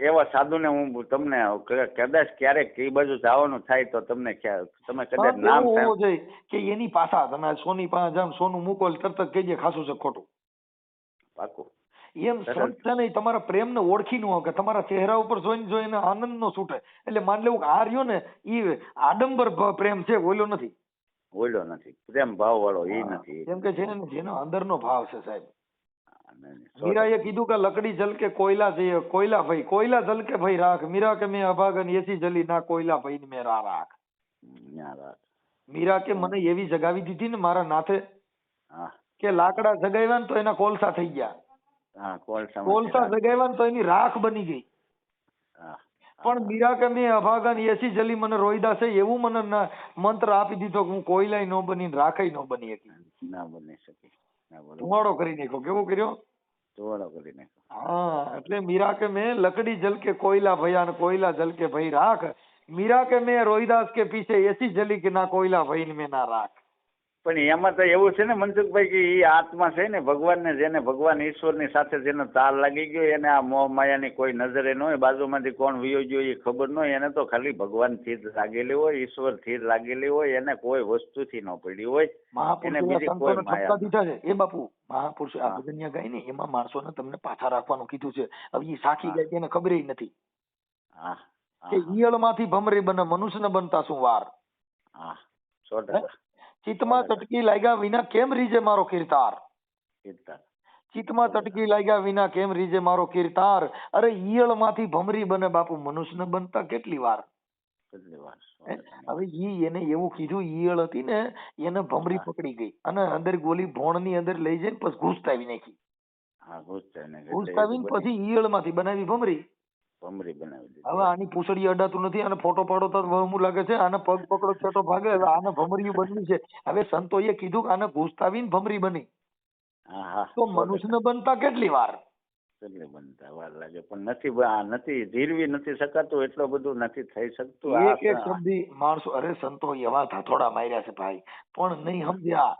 એવા સાધુને હું તમને કદાચ ક્યારેક એ બાજુ જવાનું થાય તો તમને તમે કદાચ નામ હોવું જોઈએ કે એની પાછા તમે સોની પાસે જામ સોનું મૂકો તરત જ કહીએ ખાસું છે ખોટું. પાકું એમ સંત છે નહીં, તમારા પ્રેમને ઓળખી ન હોય કે તમારા ચહેરા ઉપર જોઈને આનંદ નો છૂટે. એટલે માન લેવું આ રહ્યો ને એ આડંબર પ્રેમ છે, ઓલો નથી. ઓલો નથી પ્રેમ ભાવ વાળો એ નથી. કેમ કે જેનો અંદરનો ભાવ છે સાહેબ. મીરાએ કીધું કે લકડી જલ કે કોયલા જોઈએ, કોયલા જલ કે ભાઈ રાખ. મીરા કે મેં અભાગન એસી જલી ના કોયલા ભાઈ મેં રાખ. મીરા કે મને એવી જગાવી દીધી ને મારા નાથે કે લાકડા જગાવ્યા ને તો એના કોલસા થઈ ગયા, કોલસા જગાવ્યા ને તો એની રાખ બની ગઈ. પણ મીરા કે મેં અભાગન એસી જલી મને રોઈદા છે એવું મને મંત્ર આપી દીધો કે હું કોયલાય ન બની રાખાય ન બની શકી. ના બની શકી. ધુવાડો કરી નાખ્યો. કેવો કર્યો? ધુવાડો કરી નાખ્યો. હા, એટલે મીરા કે મેં લકડી જલ કે કોયલા ભૈયા ને કોયલા જલ કે ભાઈ રાખ. મીરા કે મેં રોહિદાસ કે પીછે એસી જલી કે ના કોયલા ભાઈ મેં ના રાખ. પણ એમાં તો એવું છે ને મનસુખભાઈ કે એ આત્મા છે ને ભગવાનને, જેને ભગવાન ઈશ્વરની સાથે જેનો તાર લાગી ગયો, એને આ મોહ માયાની કોઈ નજરે ન હોય, બાજુમાંથી કોણ વિયો ગયો એ ખબર ન હોય, એને તો ખાલી ભગવાન થી જ લાગેલી હોય, ઈશ્વર થી જ લાગેલી હોય, એને કોઈ વસ્તુથી ન પડી હોય. એને બીજી કોઈ માયા દીધા છે. એ બાપુ મહાપુરુષો આ ભજનિયા ગાય ને એમાં માણસોને તમને પાછા રાખવાનું કીધું છે. હવે એ સાખી ગાય એને ખબર નથી કે ઈયળ માંથી ભમરી બને મનુષ્ય ને બનતા શું વાર. ચિત્તમાં ચટકી લાગ્યા વિના કેમ રીજે મારો કીર્તાર. ચિત્તમાં ચટકી લાગ્યા વિના કેમ રીજે મારો કીર્તાર. અરે ઈયળ માંથી ભમરી બને બાપુ મનુષ્ય ને બનતા કેટલી વાર. હવે એને એવું કીધું, ઈયળ હતી ને એને ભમરી પકડી ગઈ અને અંદર ગોલી ભોણ ની અંદર લઈ જઈને પછી ઘૂસતાવી નાખી. ઘૂસતાવીને પછી ઈયળ માંથી બનાવી ભમરી. હવે આની પૂછડી અડાતું નથી, આને ફોટો પાડો તો વહમું લાગે છે, આને પગ પકડો છેટો ભાગે. હવે આને ભમરીયું બનવી છે. હવે સંતોએ કીધું કે આને ઘૂસતાવીને ભમરી બની. તો મનુષ્યને બનતા કેટલી વાર બનતા વાર લાગે પણ નથી ધીરવી નથી શકાતું, એટલું બધું નથી થઈ શકતું. એક એક શબ્દી માણસો અરે સંતો એવા થાથોડા માર્યા છે ભાઈ, પણ નહીં સમજ્યા.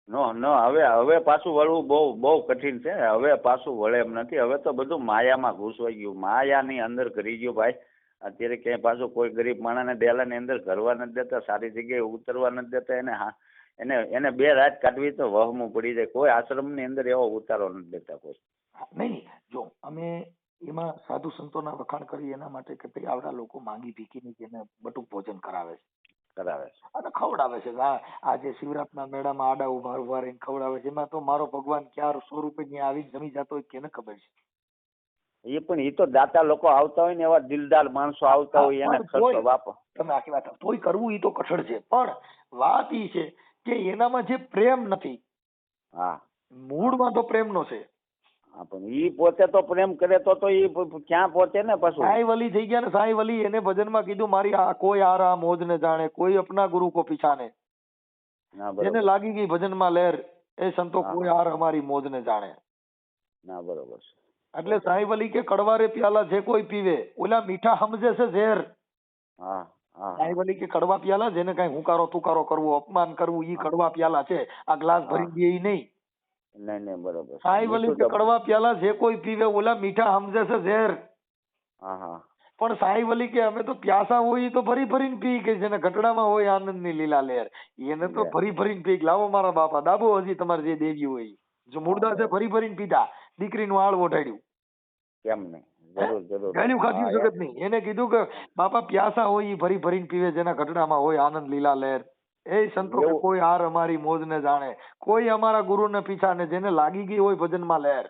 હવે પાછું વળવું બહુ કઠિન છે. હવે પાછું વળે એમ નથી. હવે તો બધું માયામાં ઘૂસવાઈ ગયું, માયાની અંદર કરી ગયું ભાઈ. અત્યારે ક્યાંય પાછું કોઈ ગરીબ માણસને ડેલાની અંદર ઘરવા નથી દેતા, સારી જગ્યાએ ઉતરવા નથી દેતા. એને બે રાત કાઢવી તો વહમું પડી જાય. કોઈ આશ્રમની અંદર એવો ઉતારો નથી દેતા કોઈ. નહીં જો અમે એમાં સાધુ સંતોના વખાણ કરી એના માટે કે ભાઈ આવડા લોકો માંગી ભીખીને જેને બટુક ભોજન કરાવે છે અને ખવડાવે છે. આજે શિવરાતના મેળામાં આડા ઉભા રહીને ખવડાવે છે. એમાં તો મારો ભગવાન ક્યાં 100 રૂપિયા આવીને જમી જતો હોય કેને ખબર છે. એ પણ એ તો દાતા લોકો આવતા હોય ને, એવા દિલદાર માણસો આવતા હોય એને ખર્ચો બાપો. તમે આખી વાત તોય કરવું એ તો કઠણ છે, પણ વાત એ છે કે એનામાં જે પ્રેમ નથી. મૂળમાં તો પ્રેમનો છે. પણ ઈ પોતે તો પ્રેમ કરે તો ઈ ક્યાં પહોંચે ને. પાછું સાઈ વલી થઈ ગયા ને. સાઈ વલી એને ભજનમાં કીધું મારી આ કોઈ આરા મોજ ને જાણે, કોઈ અપના ગુરુ કો પીછાને. એને લાગી ગઈ ભજનમાં લહેર, એ સંતો કોઈ આર અમારી મોજ ને જાણે. ના બરોબર છે. એટલે સાહેબ અલી કે કડવારે પ્યાલા જે કોઈ પીવે ઓલા મીઠા સમજે છે ઝેર. હા હા સાહેબ અલી કે કડવા પ્યાલા જેને કઈ હુંકારો તુકારો કરવો અપમાન કરવું ઈ કડવા પ્યાલા છે. આ ગ્લાસ ભરી દે ઈ નહીં. નહીં બરોબર. સાહેબ અલી કે કડવા પ્યાલા જે કોઈ પીવે ઓલા મીઠા સમજે છે ઝેર. હા હા. પણ સાહેબ અલી કે અમે તો પ્યાસા હોય તો ભરી ભરીને પી કે જેને ઘટડામાં હોય આનંદની લીલા લહેર એને તો ભરી ભરીને પી. લાવો મારા બાપા દાબો હજી તમારે જે દેવી હોય જો મુર્દા છે ભરી ભરીને પીધા. દીકરીનું આળ ઓઢાડ્યું. કેમ નહીં, જરૂર જરૂર. ગાળ્યું ખાધ્યું જગત નહીં. એને કીધું કે બાપા પ્યાસા હોય એ ભરી ભરીને પીવે જેના ઘટડામાં હોય આનંદ લીલા લહેર. એ સંતો કે કોઈ હાર અમારી મોજ ને જાણે, કોઈ અમારા ગુરુ ને પીછા ને જેને લાગી ગઈ હોય ભજનમાં લહેર.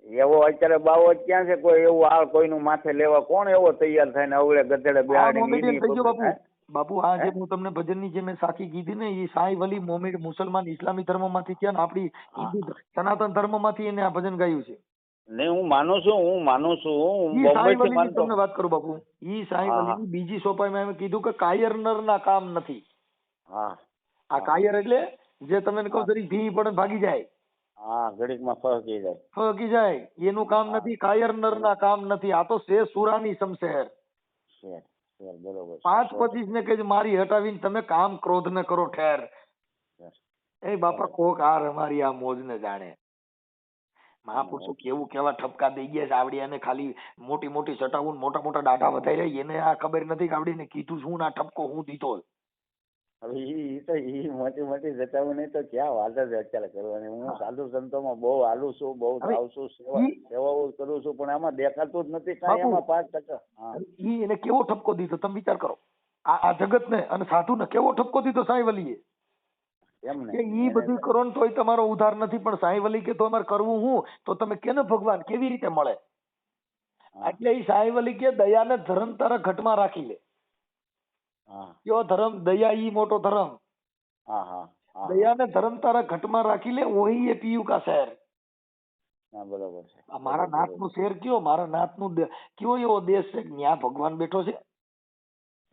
એવો અત્યારે બાવો ક્યાં છે કોઈ એવું આ કોઈનું માથે લેવા કોણ એવો તૈયાર થાય ને અવળે ગધેડે બેહાડી. બાપુ આ જે હું તમને ભજનની જે મેં સાખી કીધી ને એ સાહેબ અલી મોમેડ મુસલમાન ઇસ્લામી ધર્મ માંથી ત્યાં ને આપણી હિન્દુ સનાતન ધર્મ માંથી એને આ ભજન ગાયું છે. નહીં હું માનું છું. ઈ સાહેબ અલી ની તમને વાત કરું બાપુ, ઈ સાહેબ અલી ની બીજી સોપાઈમાં એમ કીધું કે કાયર નર ના કામ નથી. હા આ કાયર એટલે જે તમે કહો જરી ભી પડે ભાગી જાય. હા ઘડીકમાં ફહકી જાય એનું કામ નથી. કાયર નર ના કામ નથી. આ તો છે સુરાની શમશેર. બરોબર. 5-25 ને કે મારી હટાવીને તમે કામ ક્રોધ ને કરો ઠેર. એ બાપા કોક હાર અમારી આ મોજ ને જાણે. મહાપુરુષો કેવું કેવા ઠપકા દઈ ગયા છે આવડી અને ખાલી મોટી મોટી સટાવું મોટા મોટા દાઢા વધારી એને આ ખબર નથી કે આવડીને કીધું શું ના ઠપકો હું દીધો. હવે ઈ મોટી મોટી જટાવું નહીં તો ક્યાં વાત જ અત્યારે કરવાની. હું સાધુ સંતોમાં બહુ હાલું છું, બહુ જાઉં છું, સેવાઓ કરું છું, પણ આમાં દેખાતું જ નથી કાંઈ. એમાં 5%. ઈ એને કેવો ઠપકો દીધો તમે વિચાર કરો. આ જગત ને અને સાધુ ને કેવો ઠપકો દીધો સાહેબ અલીએ. કે ઈ બધું કરો ને તોય તમારો ઉધાર નથી, પણ સાહેબ અલી કે તો અમારે કરવું હું તો તમે કેને ભગવાન કેવી રીતે મળે. એટલે ઈ સાહેબ અલી કે દયાને ધર્મ તારા ઘટમાં રાખી લે. કયો ધર્મ? દયા ઈ મોટો ધર્મ. દયાને ધર્મ તારા ઘટમાં રાખી લે. ઓહી એ પીયુ કા શહેર. બરોબર છે. મારા નાથ નું શહેર કયો, મારા નાથ નું કયો એવો દેશ છે ત્યાં ભગવાન બેઠો છે.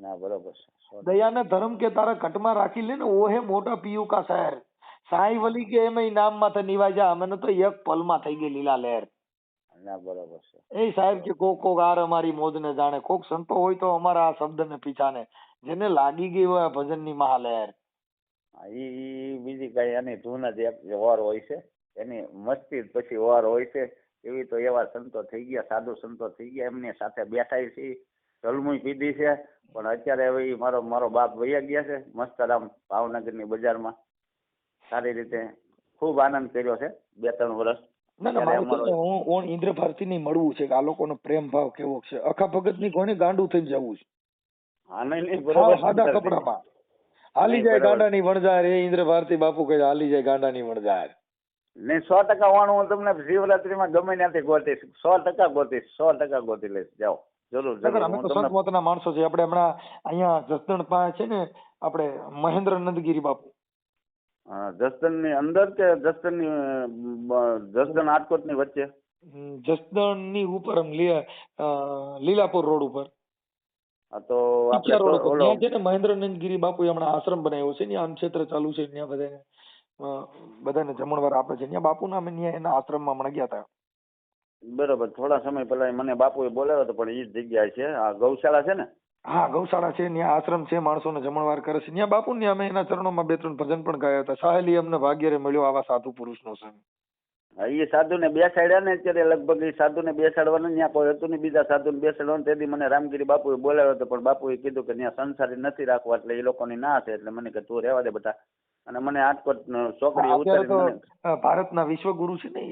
બરોબર છે. દયાને ધર્મ કે તારા ઘટમાં રાખી લે ને ઓહે મોટા પીયુ કા શહેર. સાહેબ અલી કે એમ નામ માં નિવાજા અમે તો એક પલમાં થઈ ગઈ લીલા લહેર. બરોબર છે. એ સાહેબ કે કોક આર અમારી મોજ ને જાણે, કોક સંતો હોય તો અમારા આ શબ્દ ને પીછાને જેને લાગી ગઈ હોય ભજન ની મહાલહેર. ઈ બીજી કઈ એની ધૂન જ એક વાર હોય છે, એની મસ્તી પછી વાર હોય છે. એવી તો એવા સંતો થઈ ગયા, સાધુ સંતો થઈ ગયા, એમની સાથે બેઠા છે, જલમુઈ પીધી છે. પણ અત્યારે હવે મારો બાપ વૈયા ગયા છે મસ્તરામ ભાવનગરની બજારમાં. સારી રીતે ખૂબ આનંદ કર્યો છે 2-3 વર્ષ. હું ઇન્દ્ર ભારતી ની મળવું છે કે આ લોકોનો પ્રેમ ભાવ કેવો છે. અખા ભગત ની કોને ગાંડું થઈને જવું છે. સાદા કપડામાં હાલી જાય ગાંડા ની વણઝાર. એ ઇન્દ્ર ભારતી બાપુ કહે હાલી જાય ગાંડા ની વણઝાર. નહીં 100% વાણું હું તમને શિવરાત્રીમાં ગમે ત્યાંથી ગોતીશ. 100% ગોતીશ. 100% ગોતી લઈશ. જાઓ જરૂર. અમે તો સંત મોતના માણસો છે. આપણે હમણાં અહીંયા જસદણ પાસે છે ને આપણે મહેન્દ્ર નંદગીરી બાપુ. જસદણ ની અંદર કે જસદણ આટકોટ ની વચ્ચે? જસદણ ની ઉપર લીલાપુર રોડ ઉપર. તો ત્યાં છે ને મહેન્દ્ર નંદગીરી બાપુ હમણાં આશ્રમ બનાવ્યો છે. ત્યાં અન્નક્ષેત્ર ચાલુ છે. ત્યાં બધાને જમણવાર આપે છે. ત્યાં બાપુ ના અમે એના આશ્રમમાં હમણાં ગયા હતા. બરોબર. થોડા સમય પહેલા મને બાપુએ બોલાવ્યો હતો, પણ એ જ જગ્યાએ છે. આ ગૌશાળા છે ને? હા ગૌશાળા છે. ત્યાં આશ્રમ છે, માણસોને જમણવાર કરે છે. ત્યાં બાપુ ને અમે એના ચરણોમાં 2-3 ભજન પણ ગાયા હતા. સાહેલી અમને ભાગ્યરે મળ્યો આવા સાધુ પુરુષ નો સંગ. એ સાધુ ને બેસાડ્યા ને અત્યારે લગભગ એ સાધુ ને બેસાડવાનું ત્યાં કોઈ હતું ને બીજા સાધુ ને બેસાડવાનું. તેથી મને રામગીરી બાપુએ બોલાવ્યો હતો, પણ બાપુએ કીધું કે ત્યાં સંસારી નથી રાખવા, એટલે એ લોકોની ના છે. એટલે મને કે તું રહેવા દે બેટા. અને મને આટકોટ છોકરી ઉતારી. ભારતના વિશ્વગુરુ છે ને.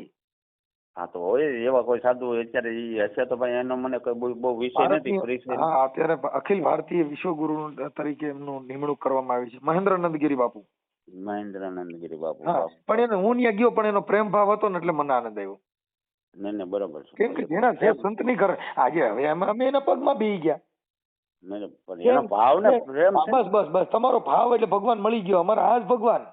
હા તો હોય એવા કોઈ સાધુ અત્યારે ઈ હશે તો ભાઈ એનો મને કોઈ બહુ વિષય નથી. હા અત્યારે અખિલ ભારતીય વિશ્વગુરુ તરીકે એમનું નિમણૂક કરવામાં આવી છે. મહેન્દ્ર નંદગીરી બાપુ. પણ એને હું ત્યાં ગયો પણ એનો પ્રેમ ભાવ હતો ને એટલે મને આનંદ આવ્યો. નહીં બરોબર છે. કેમ કે જેના જે સંત ની કરે આજે હવે અમે એના પગમાં બેહી ગયા. ભાવ ને પ્રેમ. બસ તમારો ભાવ એટલે ભગવાન મળી ગયો. અમારા આ જ ભગવાન.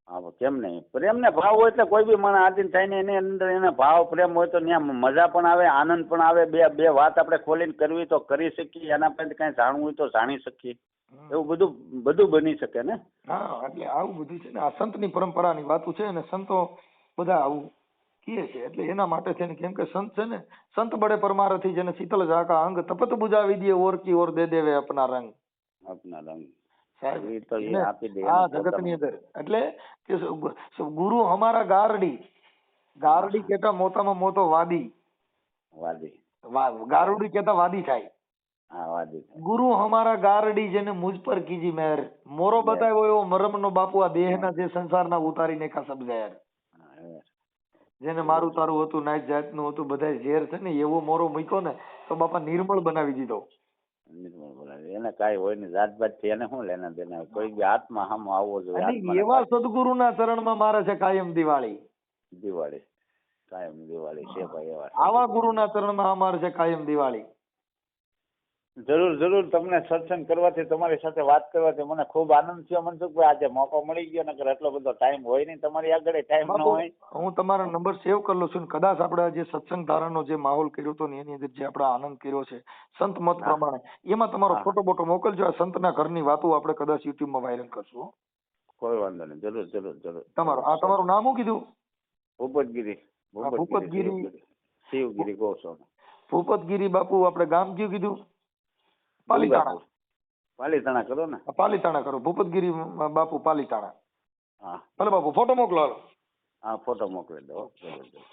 હા કેમ નહીં. પ્રેમ ને ભાવ હોય એટલે કોઈ બી મને આધીન થઈને એની અંદર એને ભાવ પ્રેમ હોય તો ત્યાં મજા પણ આવે, આનંદ પણ આવે. બે વાત આપણે ખોલીને કરવી તો કરી શકીએ, એના પાસે કઈ જાણવું હોય તો જાણી શકીએ. એવું બધું બની શકે ને. હા એટલે આવું બધું છે ને આ સંત ની પરંપરાની વાતું છે. અને સંતો બધા આવું કહે છે. એટલે એના માટે છે ને કેમ કે સંત છે ને સંત બડે પરમારથી જેને શીતળ ઝાકા અંગ તપત બુજાવી દે ઓર કી ઓર દે દેવે અપના રંગ. આપના રંગ સાહેબ એ તો એ એને આપી દે આ એનું જગત પોતાનું. ની અંદર એટલે કે ગુરુ હમારા ગારડી ગારડી કેતા મોટામાં મોટો વાદી વાદી. ગારુડી કેતા વાદી થાય. હા વાદી. ગુરુ હમારા ગારડી જેને મુજ પર કીજી મહેર મોરો બતાવ્યો એવો મરમનો બાપુ આ દેહના જે સંસારના ઉતારી નાખા સબ ઝેર. જેને મારું તારું હતું નાઈટ જાતનું હતું બધા ઝેર છે ને એવો મોરો મૂક્યો ને તો બાપા નિર્મળ બનાવી દીધો. નિર્મળ બોલાવે એને કાંઈ હોય ને જાત બાત થી એને શું લેના દેના કોઈ બી આત્મા સામો આવવો જોઈએ. અને આત્માને એવા સદગુરુના ચરણમાં મારે છે કાયમ દિવાળી. દિવાળી કાયમ દિવાળી છે ભાઈ એવા. આવા ગુરુના ચરણમાં અમારે છે કાયમ દિવાળી. જરૂર જરૂર તમને સત્સંગ કરવાથી તમારી સાથે વાત કરવાથી મને ખૂબ આનંદ થયો મનસુખભાઈ. આજે મોકો મળી ગયો નકર એટલો બધો ટાઈમ હોય નહીં તમારી આગળ ટાઈમ ન હોય. હું તમારો નંબર સેવ કરી લઉં છું ને કદાચ આપણે જે સત્સંગ ધારાનો જે માહોલ કર્યો હતો ને એની અંદર જે આપણે આનંદ કર્યો છે સંત મત પ્રમાણે એમાં તમારો ફોટો બોટો મોકલજો. આ સંતના ઘરની વાતો આપણે કદાચ યુટ્યુબમાં વાયરલ કરશું. કોઈ વાંધો નહીં. જરૂર જરૂર જરૂર. તમારું નામ શું કીધું? ભૂપતગીરી. ભૂપતગીરી શિવગીરી ગોસ્વામી. ભૂપતગીરી બાપુ આપણે ગામ કયું કીધું? પાલીતાણા. પાલીતાણા કરો ને. પાલીતાણા કરો. ભૂપતગીરી બાપુ પાલીતાણા. હા ભલે બાપુ ફોટો મોકલો. હા ફોટો મોકલી દો. જરૂર જરૂર.